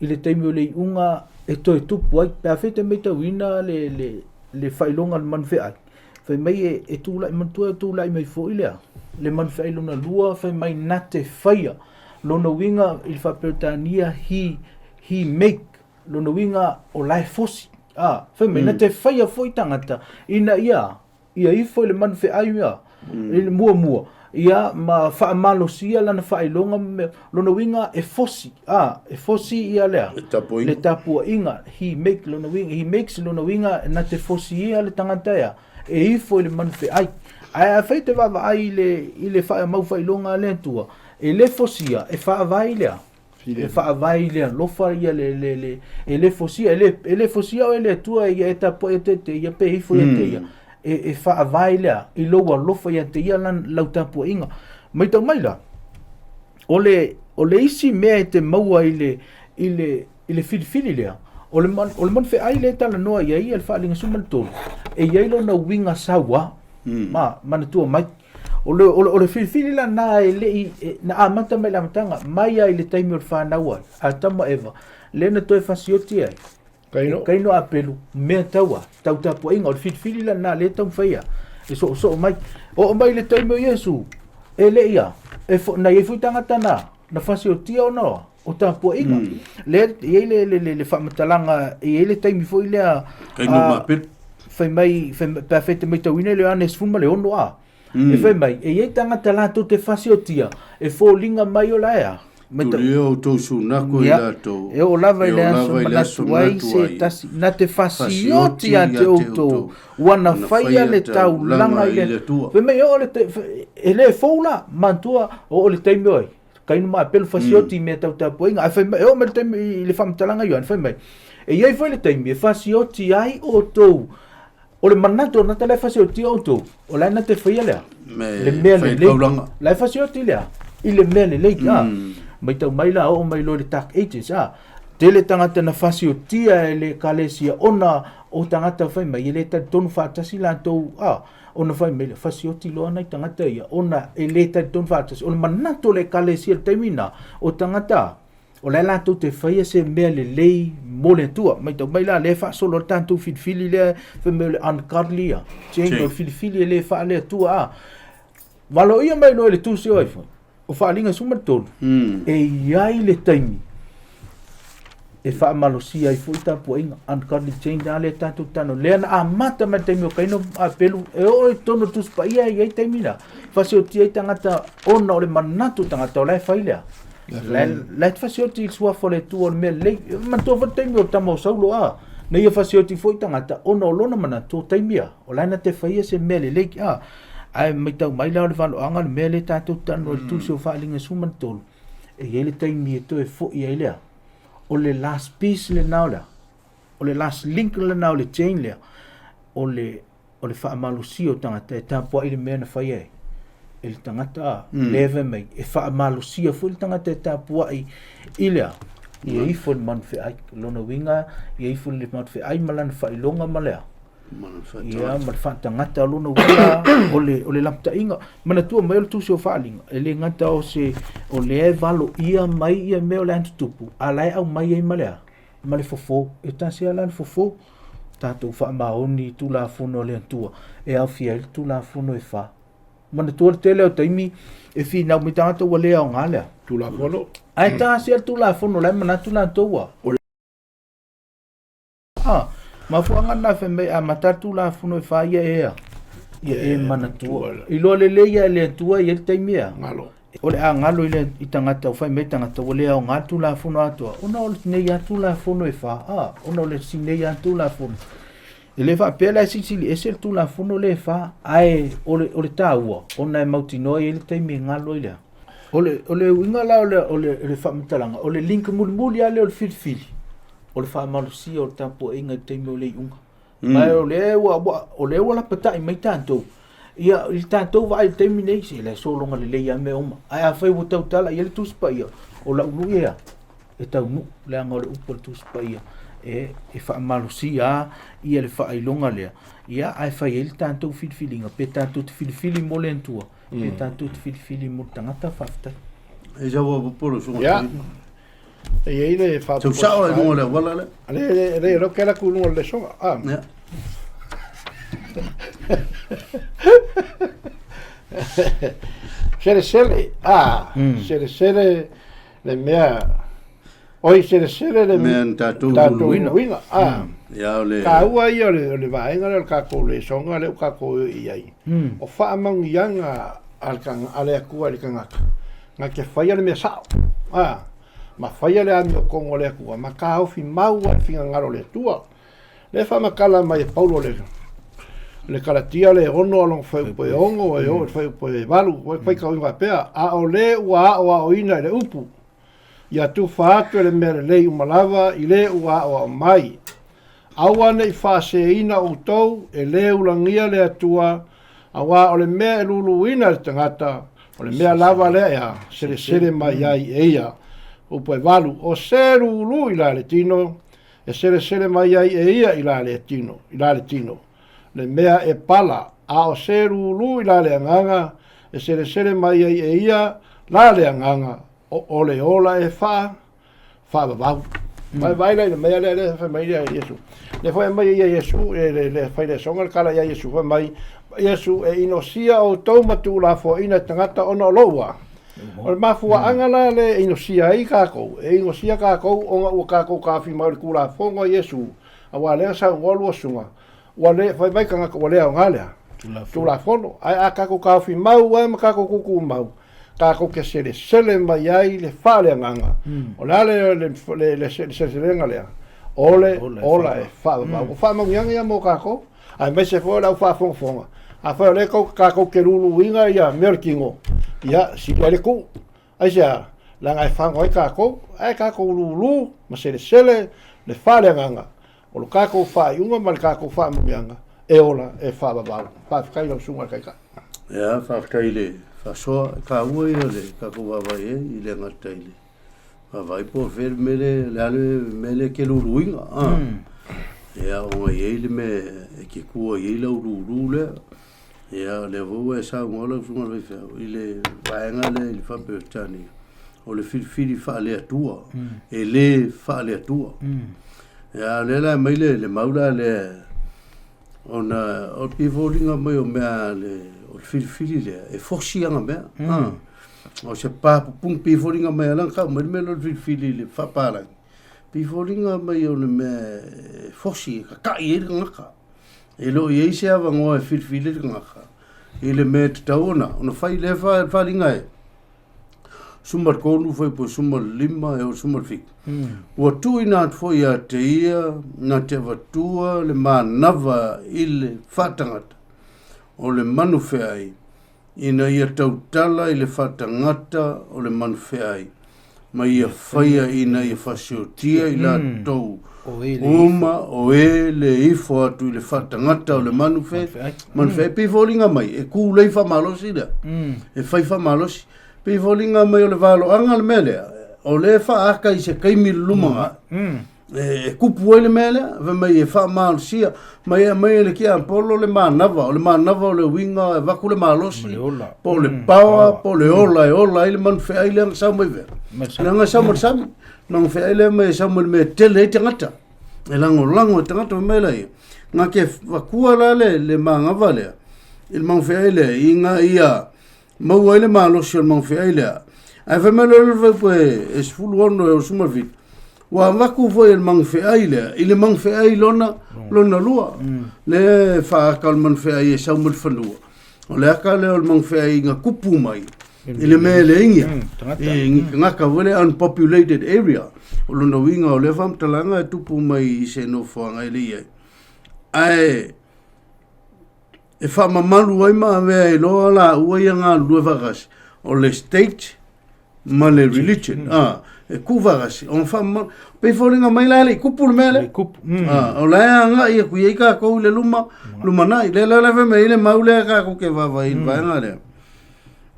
[SPEAKER 3] ile taimi le unga e tupu ai pe a fete me tawina le failonga man fe ai fe mai e tu la man tu la mai fo ile le man fe lona lua fe mai nate faia lona winga il fa pertania he make lona winga o lai fosi fe mai nate faia foi tangata ina ia i foi le man fe ai ia il mua ia ma fa malosia lana fa ilonga lona winga e fosi ia le tapu inga he makes lona winga na te fosi ia le tangata ia e ifo le manfe ai a feite va ai le fa mau fa ilonga le tua e le fosia e fa vai le e fa vai le lo fa ia le fosia le fosia o le tua ia e tapu e te ia pe ifo te ia e fa vai le I lo wa fa ia te ia lan lau tapu inga mai tau mai la ole isi mea te maua ile fili le o le man fe ai le tala noa ia ia le fa linga sumal tolu e ia lo na winga sawa mana tua mai ole fili la na na amata mai la matanga mai ai le taimi o fa na wa atama eva le na toi fasioti ai kaino apelu me tau tapu inga o fili la na le tau faia e so mai o mai le taimi o Yesu e le ia e na ye futanga tana na fasioti o no o tapu inga le fa matalanga le taimi foi le
[SPEAKER 1] kaino mapel
[SPEAKER 3] fai mai pa fete mai tawina le anes fuma le ono e fai mai ye tanga tala to te fasioti e fo linga mai o la
[SPEAKER 1] Tulio to sunako ila to.
[SPEAKER 3] E o lava ile aso manatuai se tasi na te fasioti ante auto. Wana faia le tau langa ile. Veme o le ele foula mantua o le taimi oi. Kainu ma pelo fasioti me tau tapuinga. Fai mai o me le taimi le famtalanga yo fai mai. E iai foi le taimi fasioti ai o tou. O le manato na te le fasioti o tou. O la na te faia le.
[SPEAKER 1] Le mea le
[SPEAKER 3] la fasioti le. ile mele le ka mai tau mai la o mai lo le tak ages tele tangata na fasiotia ele kalesia ona o tangata fai mai ele ta tonu fatasi la to ona fai mai fasioti lo na tangata ia ona ele ta tonu fatasi ona manato le kalesia termina o tangata o la tu te fai se mele le mole tua mai tau mai la le fa solo tanto fili le fe mele ancarlia chengo fili le fa le tua valo ia mai no le tu se oi o fa linga suma tolu e iai le taimi e fa malosia i fuita poinga ancarli change ale tanto tano le na mata mai taimi o kaino a pelu e o tono tu spa ia iai taimi la fa se o tia tangata ona o le manatu tangata o le failea la fasioti sua fole tu on me le man to vote mi o tamo saulo na ia fasioti foi tangata ona o lona mana to taimia o la na te faia se mele le ai mai tau mai la le valo anga mele ta tu tano tu so fa linga suman tol e ele taimi to e fo ia ile o le last piece le naula o le last link le naula chain le o le fa malusio tangata e tapo ile me na faia ele tangata leve mai e fa malusia fu tangata tapua i lea ia i fo man fe ai lona winga ia i fo le man fe ai malan fa longa malea ia mal fa tangata lona winga ole lapta inga mana tu mai tu so fa linga ele ngata o se o le valo ia mai ia me o le tupu alai au mai ai malea male fofo e tasi ala fofo tato fa maoni tu la fono le tua e au fiel tu la fono e fa mana tu tele o taimi e fi na mi tanga to le o ngale
[SPEAKER 2] tu la fono
[SPEAKER 3] ai ta se tu la fono le mana tu la toa ma fu anga na fe me a mata tu la fono e fa ia e mana tu i lo le ia le tua i taimi
[SPEAKER 2] ngalo
[SPEAKER 3] o le ngalo ile i tanga to fa me tanga to le o ngatu tu la fono ato ona o ne ia tu la fono e fa ona le sine ia tu la fono ele fa pela sicili ese tu la fono le fa ai ole taua ona e mautino ele taimi ngalo ile ole winga la ole fa mtalanga ole link mulmuli ale ole filfili ole fa malusi o tapo inga taimi ole unga mai ole wala pata mai tanto ia il tanto vai taimi nei se le solo ngale le ia me uma ai a fai wuta tala ele tu spaia ola ulu ia e tau mu le ngole upol tu spaia e fa malusia ia le fa ilonga le ia ai fa il tanto filfilinga pe tanto filfili molentua pe tanto filfili mo tangata fafta
[SPEAKER 1] e já vou por o
[SPEAKER 2] ya e ele fa
[SPEAKER 1] tu sabe no le wala
[SPEAKER 2] le lo que la ku no le so sele le mea oi sele le
[SPEAKER 1] men tatu
[SPEAKER 2] wina
[SPEAKER 1] ya ole
[SPEAKER 2] ka ua ia le vaenga le ka ko le songa le ka ko i o fa mang yanga al kan ale ku al kan nga ke faia le mesa ma faia le ami ko ngole ku ma ka o fi mau al fi ngaro le tua le fa ma kala mai paulo le karatia le ono along fa po ongo e o fa po valu o fa ka o pea a o le ua o ina le upu ia tu fa le mere le umalava i le ua o mai awana i fa se ina o tou e le ulangia le atua awa o le mea lulu ina le tangata o le mea lava le ea sere mai ai eia upo e valu o se lulu i la le tino e sere mai ai eia i la le tino le mea e pala a o se lulu i la le anganga e sere mai ai eia la le anganga o le ola e fa vavau vai le mea le fa mai ia Yesu le fa mai ia Yesu le fa le songa kala ia Yesu fa mai Yesu e inosia o tomatu la fo ina tangata ono loa o mafua angala le inosia i kako e inosia kako o kako ka fi mai kula fonga Yesu awa le sa ngolu sunga wale fa mai kanga wale ngala tu la fono ai kako ka fi mau wa kako kuku mau kako ke sele mai ai le fale nganga o le sele ngala ole ola e fa ma yang ya mo kako ai me se fo la fa fonga a fa le ko kako ke lulu winga ya merkingo ya si le ku ai ja la ngai fa ngoi kako ai kako lulu ma sele le fale nganga o lo kako fa yunga mal kako fa mo yanga e ola e fa ba fa kai lo sunga kai ka
[SPEAKER 1] ya fa kai le Fasoa ka ua ia le ka ko vavai e i le ngata i le. Vavai po fer mele mele ke luruinga. Ia o ngai ele me e ke kua i le ururu le. Ia le vau e sa ngola sunga le fa i le vaenga le fa petani. O le fili fa le atua. E le fa le atua. Ia le la mai le maula le ona o pivolinga mai o mea le o fili le e fosianga mea. O se pa pung pivolinga mai ala ka mai me lo fili le fa para. Pivolinga mai o le me fosi ka i e ngaka. E lo i se ava ngoa e fili ngaka. E le me taona ona fai le fa linga e. Sumar konu foi po sumar lima e o sumar fik. Ua tui nā foi a te ia, nā te watua, le mā nava i le whatangata. O le manu ai. Ina ia tautala i le whatangata o le manu ai. Ma ia whaia ina ia whasiotia i la tau. Uma o e le ifo atu i le whatangata o le manu ai. Manu ai pivolinga mai. E ku lei whamalosi da. E whai whamalosi. Pe volinga mai o le valo anga le mele o le fa aka i se kaimi lumanga e kupu ele mele ve mai e fa mal sia mai le kia polo le manava o le winga e vaku le malosi po le pawa po le ola ile man fe ile sa mai ve nga sa mo sam nang fe ile mai sa mo me tele tangata e lango tangata mele nga ke vaku la le manga vale il man fe ile inga ia mau ele malo se mau fe ele ai fa melo le foi es full one o suma vit wa vaku foi el mang fe ele mang fe ai lona lua le fa kal man fe ai sa mul fanua o le ka le el mang fe ai nga kupu mai ele me le ingia nga ka vole unpopulated area o lona winga o le fam talanga tupu mai se no fo nga ele ai e fa mamalu ai ma ve lo la ua nga lu vagas o le state ma le religion e ku vagas on fa pe folinga mai la le kupul mele o la nga ia ku ia ka ko le luma nai le ve me le maule ka ko ke va nga le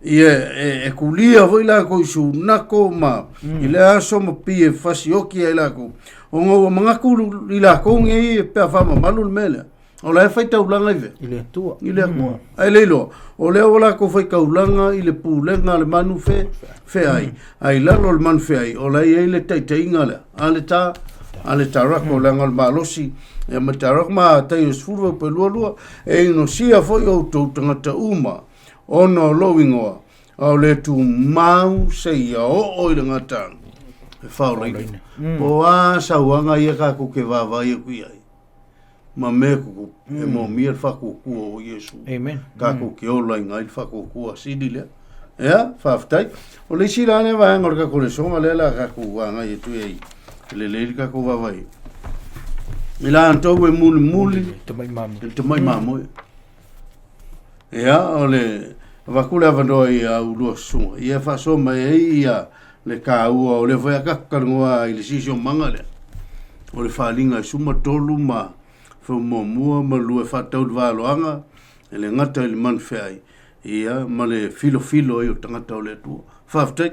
[SPEAKER 1] ia e kulia voi la ko su nako ma ile aso mo pi e fasioki ai la ko o ngo manga ku ila ko ngi pe fa mamalu mele o le fai taulanga i ve.
[SPEAKER 3] Ile atua.
[SPEAKER 1] Ai leilo. O le ola ko fai kaulanga i le pulenga le manu fe ai. Ai lalo le manu fe ai. O le le taitainga le. Ale ta rako le ngal malosi. E ma ta rako ma tai usfuru pe lua. E ino sia foi o tau tangata uma. Ono lowingoa. O le tu mau se ia o i le ngata. E whao reina. Po a sa wanga ia ka ko ke wawa ia kui ai. Ma me ku e mo mir fa ku o Yesu.
[SPEAKER 3] Amen.
[SPEAKER 1] Ka ku ke ola ngai fa ku sidile. Ya, fa ftai. O le sila ne va ngor ka ko le soma le la ka ku wa ngai tu ei. Le ka ku va vai. Ila anto we muli.
[SPEAKER 3] Te
[SPEAKER 1] mai mamo. Ya, o le va ku le vando ia u lo su. Ia fa soma ia le ka u o le vai ka ngoa i le sisio mangale. O le fa linga suma tolu ma fo mo ma lue fa tau valoanga ele ngata le man fai ia ma le filo e o tangata o le tu fa ftai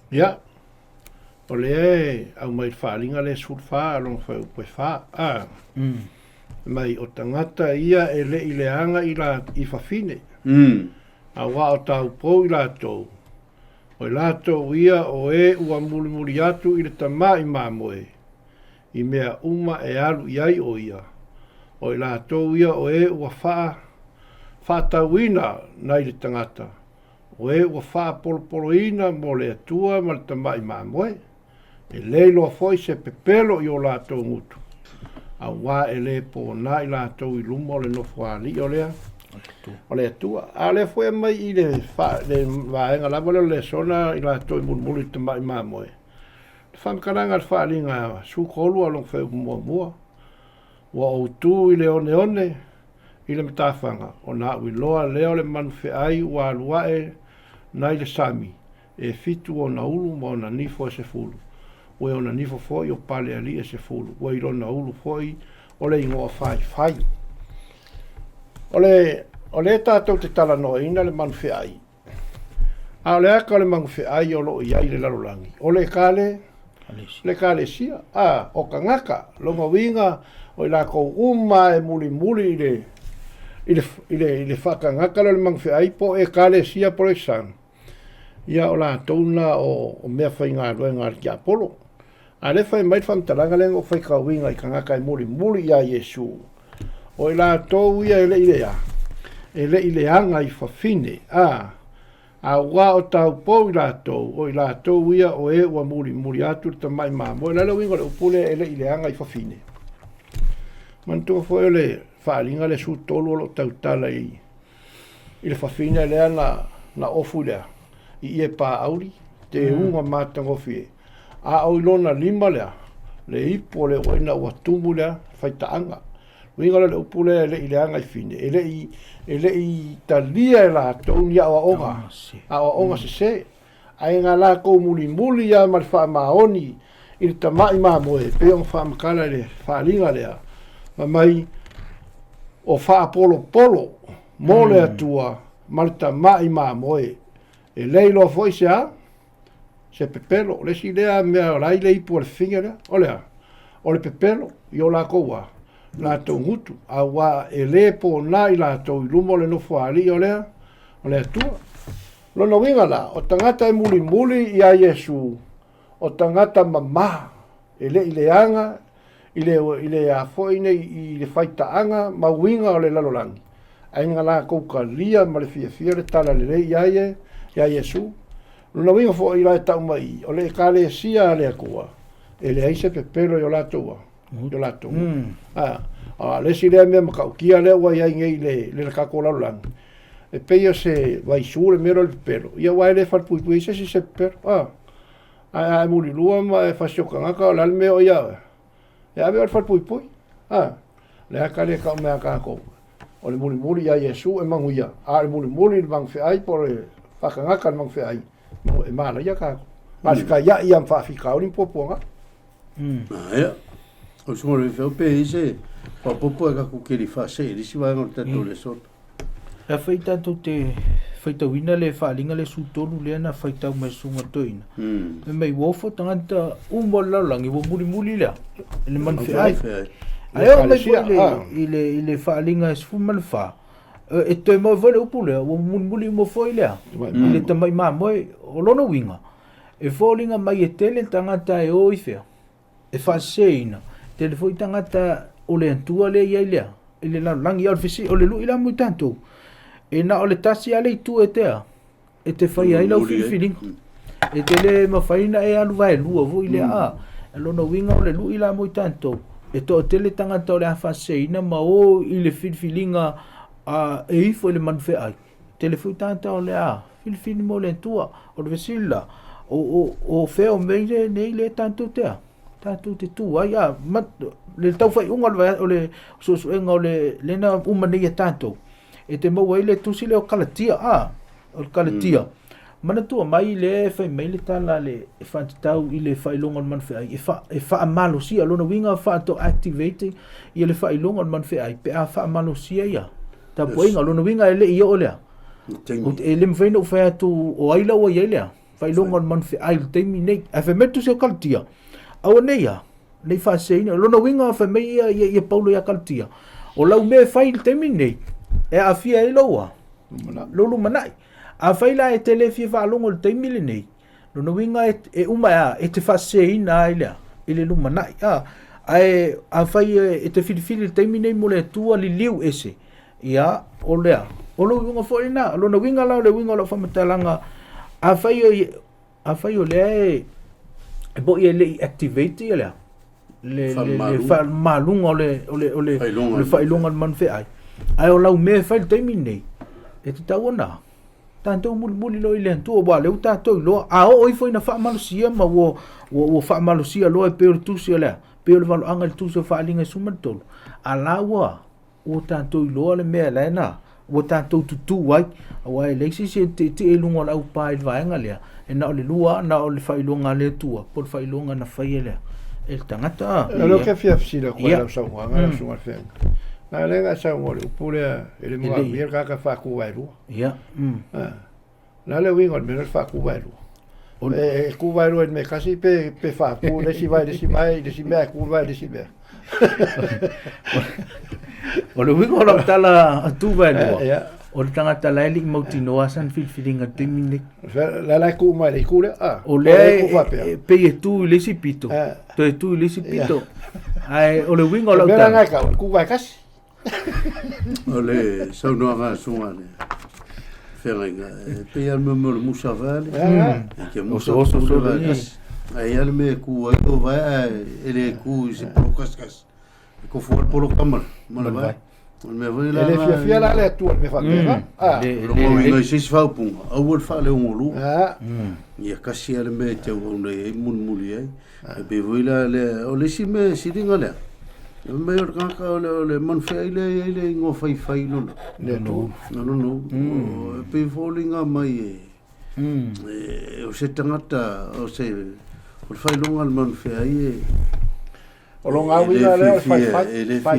[SPEAKER 2] ya o le au mai fa linga le sur fa long fa po fa mai o tangata ia ele ileanga i fa fine a wa o tau po i la to o la to ia o e ua muli atu i le tamai mamoe I mea uma e alu iai o ia. O i la tau ia o e ua whātauina nai le tangata. O e ua whāpolopoloina mo le atua ma le tamai mamoe. E leilo a foi se pepelo I o la tau ngutu. A wā e le po na I la tau I lumo le nofo ali o lea. O le atua. A le foi mai I le vaenga lava le sona I la tau I mulmuli tamai mamoe. Whankaranga whaalinga sukolu along whau mua. Wa o tu I le one I le matawhanga. O na ui loa leo le manu ai wa aluae nai le sami. E fitu o na ulu ma o na nifo se fulu. O e o na nifo foi o pale ali e se fulu. O I lo na ulu foi o le ingoa fai. O le o le tātou te tala noina le manu whiai. A le aka le manu whiai o lo iai le larolangi. O le kale sia. O ka ngaka, longa winga, o la ko uma e muli ile whaka ngaka le manu whiai po e kale sia por exam. Ia o la tauna o mea whainga roenga ki Apollo. A le whai mai whamtaranga lengo whai ka winga I ka ngaka e muli ia Yesu. O i la tau ia ele ilea. Ele ileanga I whawhine. A wā o tau pō I la tau. O i la tau ia o e ua muli atu ta mai mamo. O i la winga le upule ele ileanga I whawhine. Mantua fo ele whaalinga le su tolu o lo tau tala I le whawhine lea na ofu lea. I e pā auri, te unga mātangofi. A au ilona lima lea, le ipo le oina ua tumu lea, whaitaanga. Winga le upule le ileanga I fine. Ele I talia la tauni a onga. A onga se. Ai ngā la kou muli ia mali wha maoni. I le tamai moe, peong wha makala le whaalinga lea. Ma mai o wha polo. Mo le atua, mali tamai moe. E leilo foi se pepelo, le si lea mea rai le ipu le finga lea, o le pepelo, I o la koua, la tau ngutu, a wa e le po nai la tau ilumo le nofo ali o lea atua. Lono winga la, o tangata e muli I a Yesu, o tangata mama, e le ileanga, I le a foi nei I le faitaanga, ma winga o le lalolangi. Ainga la kouka lia, ma le fia le tala le iaie, ia Yesu. Luna winga fo I la tau mai, o le kale sia le akua. E le aise pepelo I o la toua. Le si lea mea makaukia lea ua iai ngei le kako laulangi. E peia se vaisu le mero le pepelo. Ia wai le whalpuipui se pepelo. E muli lua ma e whasioka ngaka o lal mea o ia. E ame o le whalpuipui. Le haka le kau mea kako. O le muli ia Yesu e manguia. Le muli le mangwhiai po le whakangaka le mangwhiai. E mana ia kako. Malika ia I am whawhikau ni poponga.
[SPEAKER 1] Ia. O sunga le whau pe I se papopo e kako kiri whase I risi wanga o tato le sota.
[SPEAKER 3] E whai tātou te whaitawina le whaalinga le sūtonu lea na whaitau mai sunga toina. E mei wofo tangata umo laulangi wo muli lea. Le manwhiai. Ai o mai I le whaalinga e sfuma le wha. E toi mau vale upu lea, wo muli mo foi lea. I le tamai moe o lono winga. E whaalinga mai e tele tangata e oi whea. E whaseina. Tele foi tangata o le antua le iai lea. I le langi au fisi, o le lu ila mui tantou. E na o le tasi ale I tu e tea. E te whai ai lau whiwhiringa. E te le mawhaina e anu vai lua vo I le a. E lono winga o le lu ila mui tantou. E to o tele tangata o le awhaseina ma o I le whiwhiringa e ifo I le manwhe ai. Tele foi tangata o le a. Whiwhiringa mo le antua. O le vesila. O whea o meire nei le tantou tea. Tātou te tū ai le tau whai unga o le suenga o le lena umanei e tātou. E te mau ai le tusi le o kalatia, o kalatia. Mana tua mai le whai mai le tala le e whantatau I le whai longa man whai ai. E wha amalo sia, lona winga wha to activating I le whai longa man whai ai. Pe a wha amalo sia ia. Ta poinga, lona winga e le ia o lea. E le mwhaina u whai atu o aila o ia lea. Whai longa man whai ai, teimi nei. E whai metu se o kalatia. Awa neia, nei whaseina, lona winga wha mei ia paulo ia kalatia. O lau mea whail temi nei, e a fia e loa, lolo manai. A whaila e tele fia whaalongo le teimile nei, lona winga e uma e te whaseina ai lea, e le luma manai. A whai e te whirifiri le teimi nei mo le tua li liu ese, ia o lea. O lo winga fo ina, lona winga lau le winga lau whamatalanga, a whai o lea e bo ia le activate ia le malunga o le whailonga man whai ai. Ai o lau mea whail teimi nei. E te tau ana. Tātou muli lo I le antua wa leu tātou loa. A o oi foi na whaamalusia ma wo whaamalusia loa e peo le tusi lea. Peo le walo anga le tusi o whaalinga sumatolo. A la wa o tātou loa le mea lena. O tātou tutu wai. A wai leisi se te e lunga lau pā il vaenga lea. E na o le lua, na o le whailonga le tua. Po le whailonga na whai lea. E le tangata.
[SPEAKER 2] E lo ke fia fsira kua lau sauanga la sunga whenga. Na lenga sa ngole upule ele mo mir ka fa ku wairu.
[SPEAKER 3] Ya.
[SPEAKER 2] Na le wingo me fa ku wairu. Ku wairu me kasi pe fa ku le si vai me ku vai le si me.
[SPEAKER 3] O le wingo la tala tu wairu. O le tangata laili mauti noa san filfilinga timini.
[SPEAKER 2] La ku mai le ku le
[SPEAKER 3] o le pe e tu le si pito. To e tu le si pito. Ai o le wingo la
[SPEAKER 2] tala. Bela nga ku vai kasi.
[SPEAKER 1] Ole, sau noa ngā sunga ne. Whenga, pe al me mo le musa vale. Ke musa oso vale. Ai al me ku ai o vai, ele ku se polo kaskas. Ko fual polo kamar, mala vai. Me vai la.
[SPEAKER 2] Ele fia la le tu me fa.
[SPEAKER 1] Lo mo ngai se fa punga. Au wol fa le ngolu. Ia kasi al me te o nei mun muli ai. Be vai la le o le si me si dinga le. Me or ka le man fe ile ngo fai no. No. Pe fallinga mai o se tangata o se o fai longa man fe ai
[SPEAKER 2] o longa wina le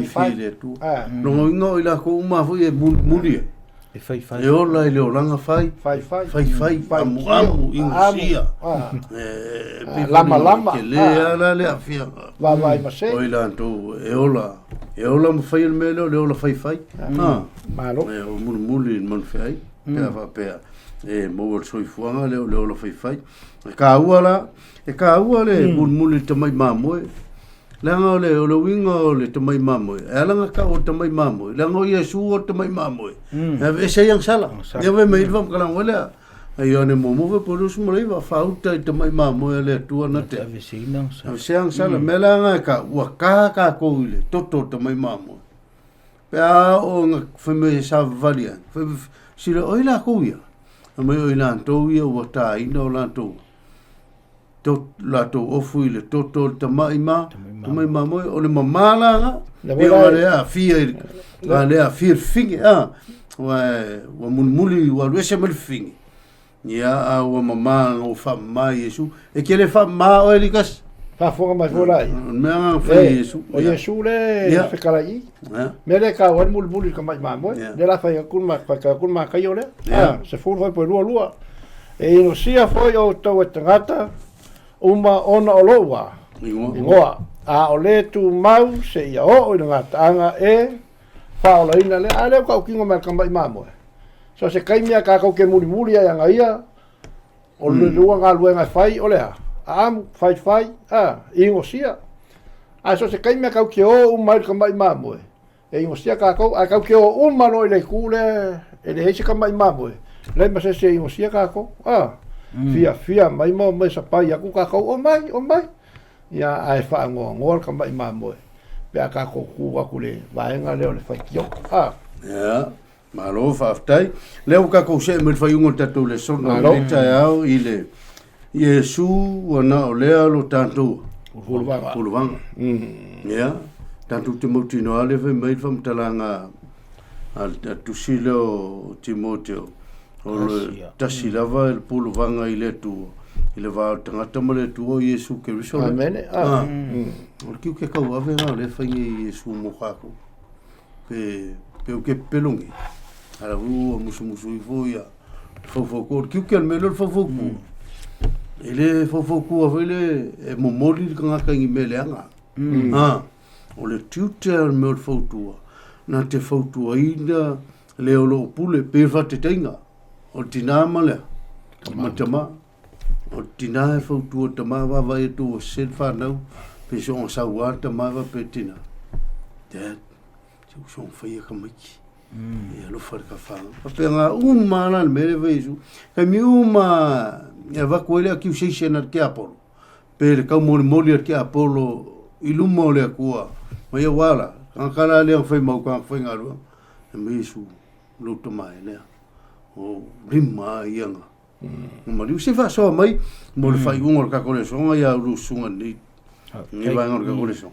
[SPEAKER 2] fai
[SPEAKER 1] le tu. No ngo ila ko uma foi muli.
[SPEAKER 3] E fai.
[SPEAKER 1] E ola ile olanga fai. Amu insia.
[SPEAKER 2] Lama.
[SPEAKER 1] Ke le afia.
[SPEAKER 2] Vai mase.
[SPEAKER 1] Oila tu e ola mo fai le melo le ola fai.
[SPEAKER 2] Malo.
[SPEAKER 1] O muli man fai. Pe e mo soi fuanga le ola fai. E ka ua le muli te mai mamoe. Langa ole o le winga o le tamai mamoe. E langa ka o tamai mamoe. Langa o Yesu o tamai mamoe. E se yang sala. E ve me ilvam kalang ole. Ai ane momo ve polus mo leiva fauta i tamai mamoe le tua na te.
[SPEAKER 3] Ave se inang sala.
[SPEAKER 1] Se yang sala me langa ka ua ka ko ile toto tamai mamoe. Pe a o nga feme sa valia. Sile oila ko ia. Ame oila to ia o ta ina o la to. La to ofu ile toto tamai mo o le mamala e o le a fia le a fia fingi wa mulmuli wa lese mal fingi ya wa mama o fa mai Yesu e ke le fa ma o elikas
[SPEAKER 2] fa fonga mai volai
[SPEAKER 1] me nga fa Yesu
[SPEAKER 2] o Yesu le fe kalai me le ka wa mulmuli ka mai mo le la fa kun ma ka yo le se fu foi po lua e no sia foi o to tangata uma ona o loa ingoa a o le tu mau se ia o ina ngata e fa o ina le ale ka kingo ma kambai mamo so se kai mia ka ke muri ya nga ia o le lua nga luenga fai o le am fai ingo sia a so se kai mia ka ke o uma kambai mamo e ingo sia ka ke o uma no le kule e le hese kambai mamo le ma se ingo sia ka fia mai mo sa pai aku ka o mai ya ai fa ngol ka mai mamoe pe ka ko ku aku le vaenga le fai kio
[SPEAKER 1] ya malo fa aftai le ka ko se me fai un tatu le son le tao ile Yesu wana o le lo tanto pulvanga ya tanto Timoteo no ale ve mai fam talanga al tusilo Timoteo o tasi lava il pulu vanga i le tu ile va tangata mo le tu o Yesu ke riso
[SPEAKER 2] amen
[SPEAKER 1] o kiu ke kau ave nga le fangi Yesu mo khako pe o ke pelongi ala u musu i foia fofo ko kiu ke melo fofo ku ile fofo ku ave le e mo moli ka ngi mele anga o le tutor mel fotua na te fotua ina le o lo pule pe fa te tenga o tina male matama o tina e fautu o tama va e tu se fa no pe so sa wa tama va pe tina dad tu so fa ye ka miki e lo fa ka fa pe nga uma na me ve su ka mi uma e va ko le ki se se na ke apolo pe ka mo ke apolo ilumo le ku ma ye wala ka kala le fa mo ka fa ngalo me su lo tama le o rima ianga ma riu se fa so mai mo le fai un ka kole so ya lu sunga ni vai ngor ka kole so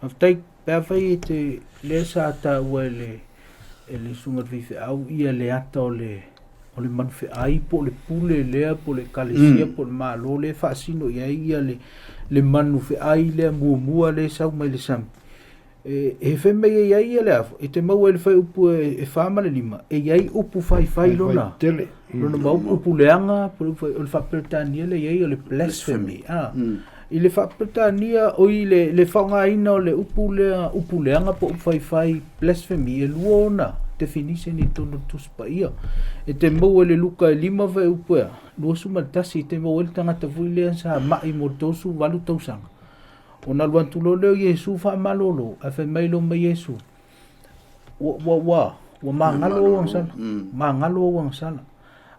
[SPEAKER 3] aftai pa fai te le sa ta wele ele sunga vive au ia le ata o le man fe ai po le pule le po le kalesia po ma lo le fa sino ia le manu fe ai le mu le sa mai le sam e fe me e ai le af e te mau ele fai upu e fama le lima e ai upu fai lona
[SPEAKER 2] tele
[SPEAKER 3] lona mau upu leanga po le fapetania le ai le blasphemy i le fapetania o i le faunga ina o le upu leanga po fai blasphemy e luona definition i tono tuspa ia e te mau ele luka e lima fai upu ea lua sumatasi te mau ele tangata vuilea sa mai mo tosu walu tausanga ona luan tulo leo Yesu fa malolo a fe mailo me Yesu wa mangalo wang sala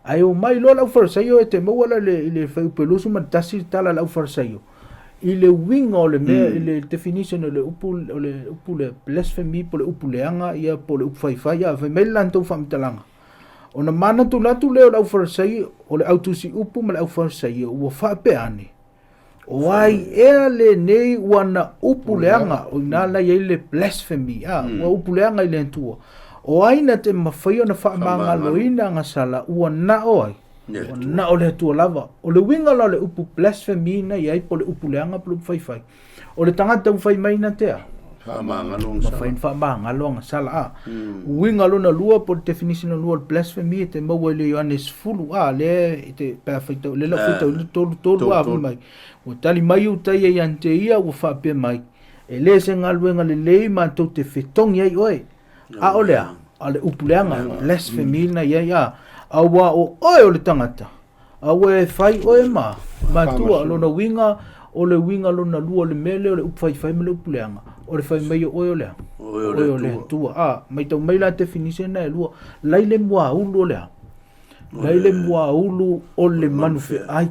[SPEAKER 3] ai o mai lo la farsaio e te mo le fa pelusu matasi tala la farsaio ile wing ole me ile definition ole upu le blasphemy po le upu leanga ia po le upu fai ia fe mai lan to fam talanga ona mana tu latu leo la farsaio ole autusi upu ma la farsaio wa fa pe ani Wai ele nei wana upuleanga o nala ile blasphemy wa upuleanga ile tua o aina te mafai na fa manga loina nga sala wana oi na ole tua lava o le winga le upu blasphemy na ia po le upuleanga po fai o le tangata fai mai na te
[SPEAKER 1] fa manga long sala
[SPEAKER 3] fa manga long sala winga lona lua po definition of lua blasphemy te mo le Yohanes fulu le te perfecto le la fita tolu mai o tali mai u tai e ante ia o fa pe mai e le se ngaluenga le lei ma to te fetong ia oi a olea ale upuleanga blasphemy na ia a wa o le tangata a we fai oi ma tua lona winga o le winga lona lua le mele o le fai me le upuleanga o le fai mai o le tua mai to mai la definition na lua laile mua ulu le laile mua ulu o le manufe ai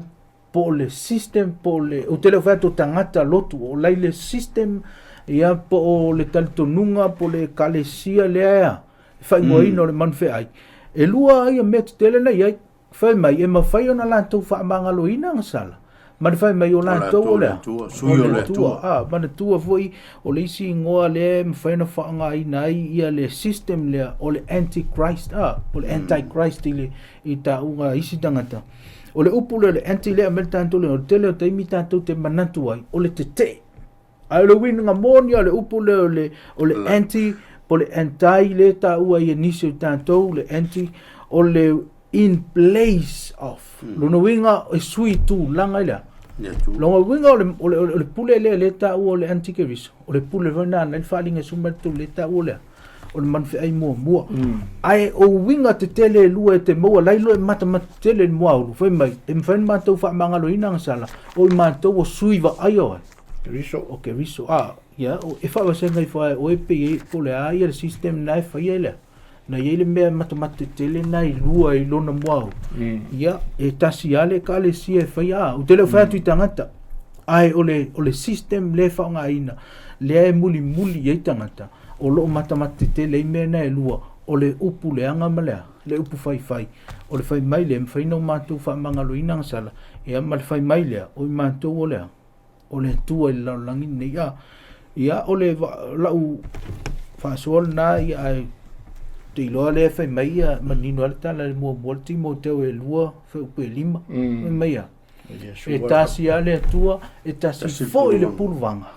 [SPEAKER 3] po le system po le o tele fa to tangata lotu o laile system ia po le taltonunga po le kalesia le fa ngoi no le manfe ai e lua ia met tele na ia fa mai e ma fa ona la to fa mangalo ina ngasala ma fa mai ona to o le
[SPEAKER 1] suyo le tua
[SPEAKER 3] ma tua foi o le si ngoa le fa na fa nga ina ia le system le o le antichrist o le antichrist ile ita unga isi tangata o le upu le anti le amel tanto le tele o te imita te manatu ai o le tete ai le win nga monia le upu le anti po le anti le ta ua i nisio tanto le anti o le in place of lo no winga e sui tu langa ila lo winga o le pule le ta ua le anti keris o le pule vana le falinga sumatu le ta ua o le manfe ai mua ai o winga te tele lua te moa lailo e mata tele mua o foi mai e mfen matou fa mangalo ina sala o matou o suiva ai o riso ya o e fa wa senga i fa o e pe po le ai le system na fa ile na ile me mata tele na i lua i lona mua ya e tasiale ka le si e fa ya o tele fa tu tangata ai o le system le fa nga ina le muli ye tangata o lo mata te le mena e lua o le upu le anga malea le upu fai o le fai mai le fai no matu fa mangalo ina sala e ama le fai mai le o matu o le tua i la langi ne ia o le lau fa sol na ia te lo le fai mai ia manino le tala le mo volti mo te e lua fa upu lima mai ia e tasi ale tua e tasi fo ile pulvanga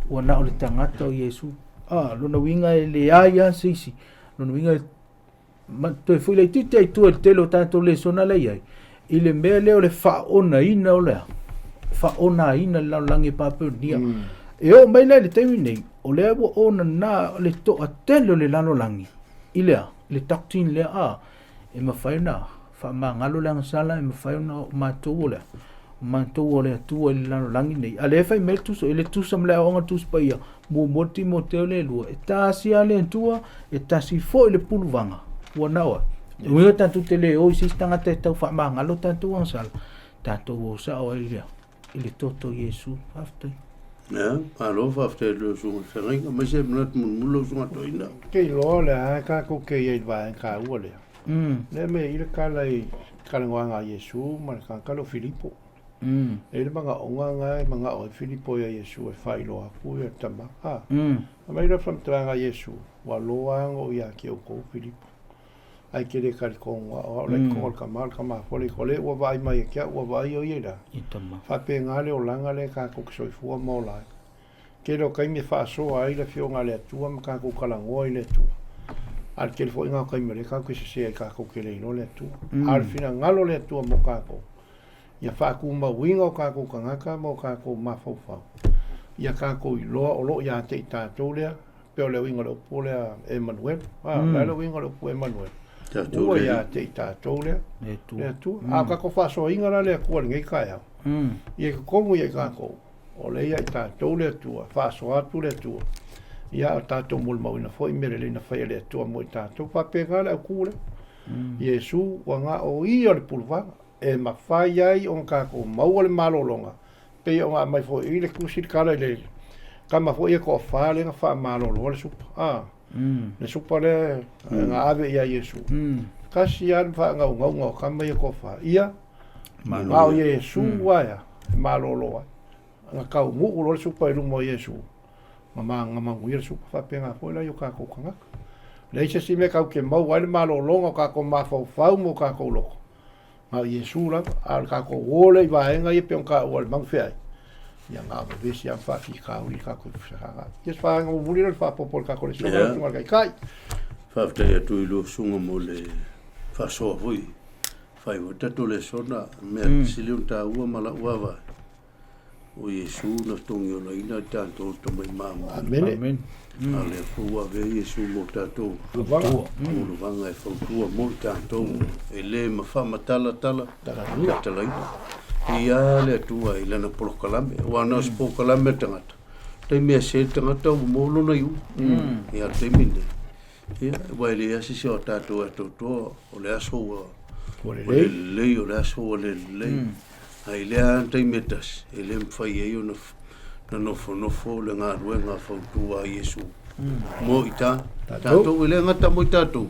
[SPEAKER 3] wana o le tangata o Yesu lona winga le aia sisi lona winga ma to foi le tite ai tu te lo tanto le sona le ai ile mele o le fa ona ina o le fa ona ina la langi papo dia e o mai le terminate o le ona na le to atelo le lano langi ile le taktin le e ma fa na fa mangalo lang sala e mafai na matou le tu le lano langi nei ale fai metu so ele tu sam le onga tu spaia mo moti mo te le lua e tasi ale tua e tasi fo le pulvanga wana wa e tanto te le o si stanga te tau fa mangalo tanto ang sala tanto o sa o ile toto Yesu after
[SPEAKER 1] alo after le so feringa ma se mnat mulo so atoina
[SPEAKER 2] ke lo le ka ko ke ye va ka ole le me ile kala nganga Yesu ma ka lo Filipo ele manga onga manga o Filipo ya Yesu e fai lo aku e tama mai ra fam tranga Yesu wa lo ango ya ke o ko Filipo ai ke le kal ko o le ko ka mal fole kole wa vai mai ke wa vai o yela fa pe ngale o langa le ka ko so fu mo la ke lo kai me fa so ai le fio ngale tua ma ka ko kala ngoi le tu al ke fo nga kai me le ka ko se ka ko ke le le tu al fina ngalo le tu mo ka ko ia fa ku ma winga ka ko ka mo ka ko ma fo fa ia ka ko lo lo ya te ta to le pe le winga lo po le Emmanuel le winga lo po Emmanuel o ia te ta to le tu ka ko fa so inga le ko ngai ka ya ia ko mo ia ka ko o le ia ta to le tu fa so atu le tu ia ta to mul mo na foi mere le na fa le tu mo ta to pa pega le ku le Yesu wa nga o ia le pulva e ma fai ai on ka ko mau le malo longa pe o mai fo i le kusi kala le ka ma fo ia ko fa le fa malo lo le supa le supa le nga ave ia Yesu kasi an fa nga ka mai ko fa ia ma o Yesu wa ya malo lo nga ka mu lo le supa lu mo Yesu mama nga ma wi le supa fa pe nga fo la yo ka ko nga le se si me ka ke mau le malo longa ka ko ma fo fa mo ka ko lo ma Yesu la al ka ko wole va enga ye pe ka wol mang fe ya nga be si am fa fi ka uri ka ko fa yes fa nga vuli le fa popol ka ko le so nga kai
[SPEAKER 1] fa te tu lu sunga mo le fa so voi fa o tato le sona me si le ta u mala u va o Yesu na tongi o ina tanto to mai mama
[SPEAKER 2] amen
[SPEAKER 1] ale fu a ve Yesu mo tato o vanga e fa mo tanto e le ma fa matala tala ia le tua i lana polokalame wana spokalame tangata te mea se tangata o molo na iu ia te mine ia wai le asi se o tato e toto o le aso o le lei o le aso o le lei ai le an te metas e le mwhai e o na nofo le ngā rue ngā whautua a Yesu mo i ta tato i le ngata mo i tato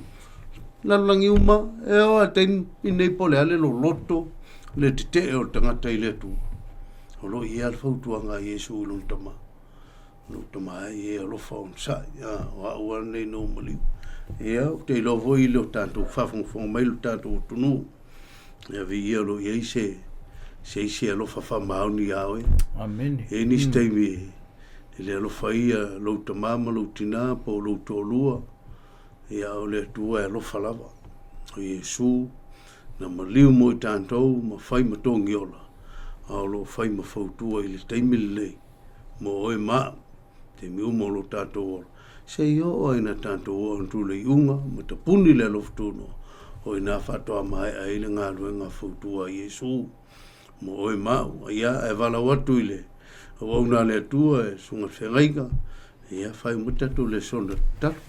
[SPEAKER 1] lalangi uma e oa te inei pole ale lo loto le te o tangata i le tu o lo i al fautua ngā Yesu i tama e alo faunsa wa ua nei no mali ia te lo voi lo tanto whafongfonga mai lo tanto tunu ia vi ia lo i se alo whafa mauni awe
[SPEAKER 3] amen
[SPEAKER 1] e ni steimi e le alo whaia lo tamama lo tina po lo tolua ia o le tua e alo whalava o Yesu na maliu mo i tātou ma whai matongi ola ao lo whai ma whautua i le teimile mo oe maa te miu mo lo tātou ola se i o ai na tātou o antu le iunga ma ta puni le loftuno o i nā whatoa mai a ile ngā luenga whautua Yesu mo oe maa ia e wala watu i le o wauna le atua e sunga whengaika ia whai mutatu le sona tatu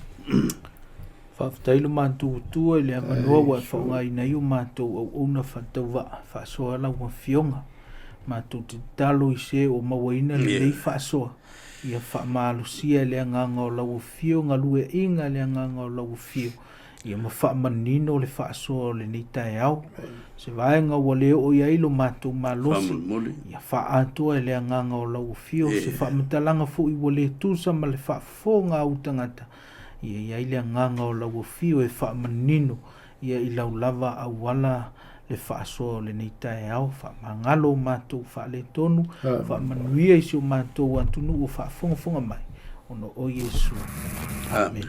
[SPEAKER 3] Whaftailo mātou tua le amanua wa whaungai nei o mātou au ona whantau whaasoa lau wa fionga. Mātou te talo i se o mawaina le nei whaasoa. Ia whaamalusia le anganga o lau fionga lue inga le anganga o lau fio. Ia ma whaamanino le whaasoa le nei tae au. Se vaenga wa leo o iailo mātou malosi. Ia whaatua le anganga o lau fio. Se whaamatalanga fu i wale tūsa ma le whaafonga au tangata. Ia ile nganga o lau fio e wha manino ia i lau lava au wala le wha aso le nei tae au wha mangalo mātou wha le tonu wha manuia isi o mātou antunu o wha fonga mai ono o Yesu. Amen.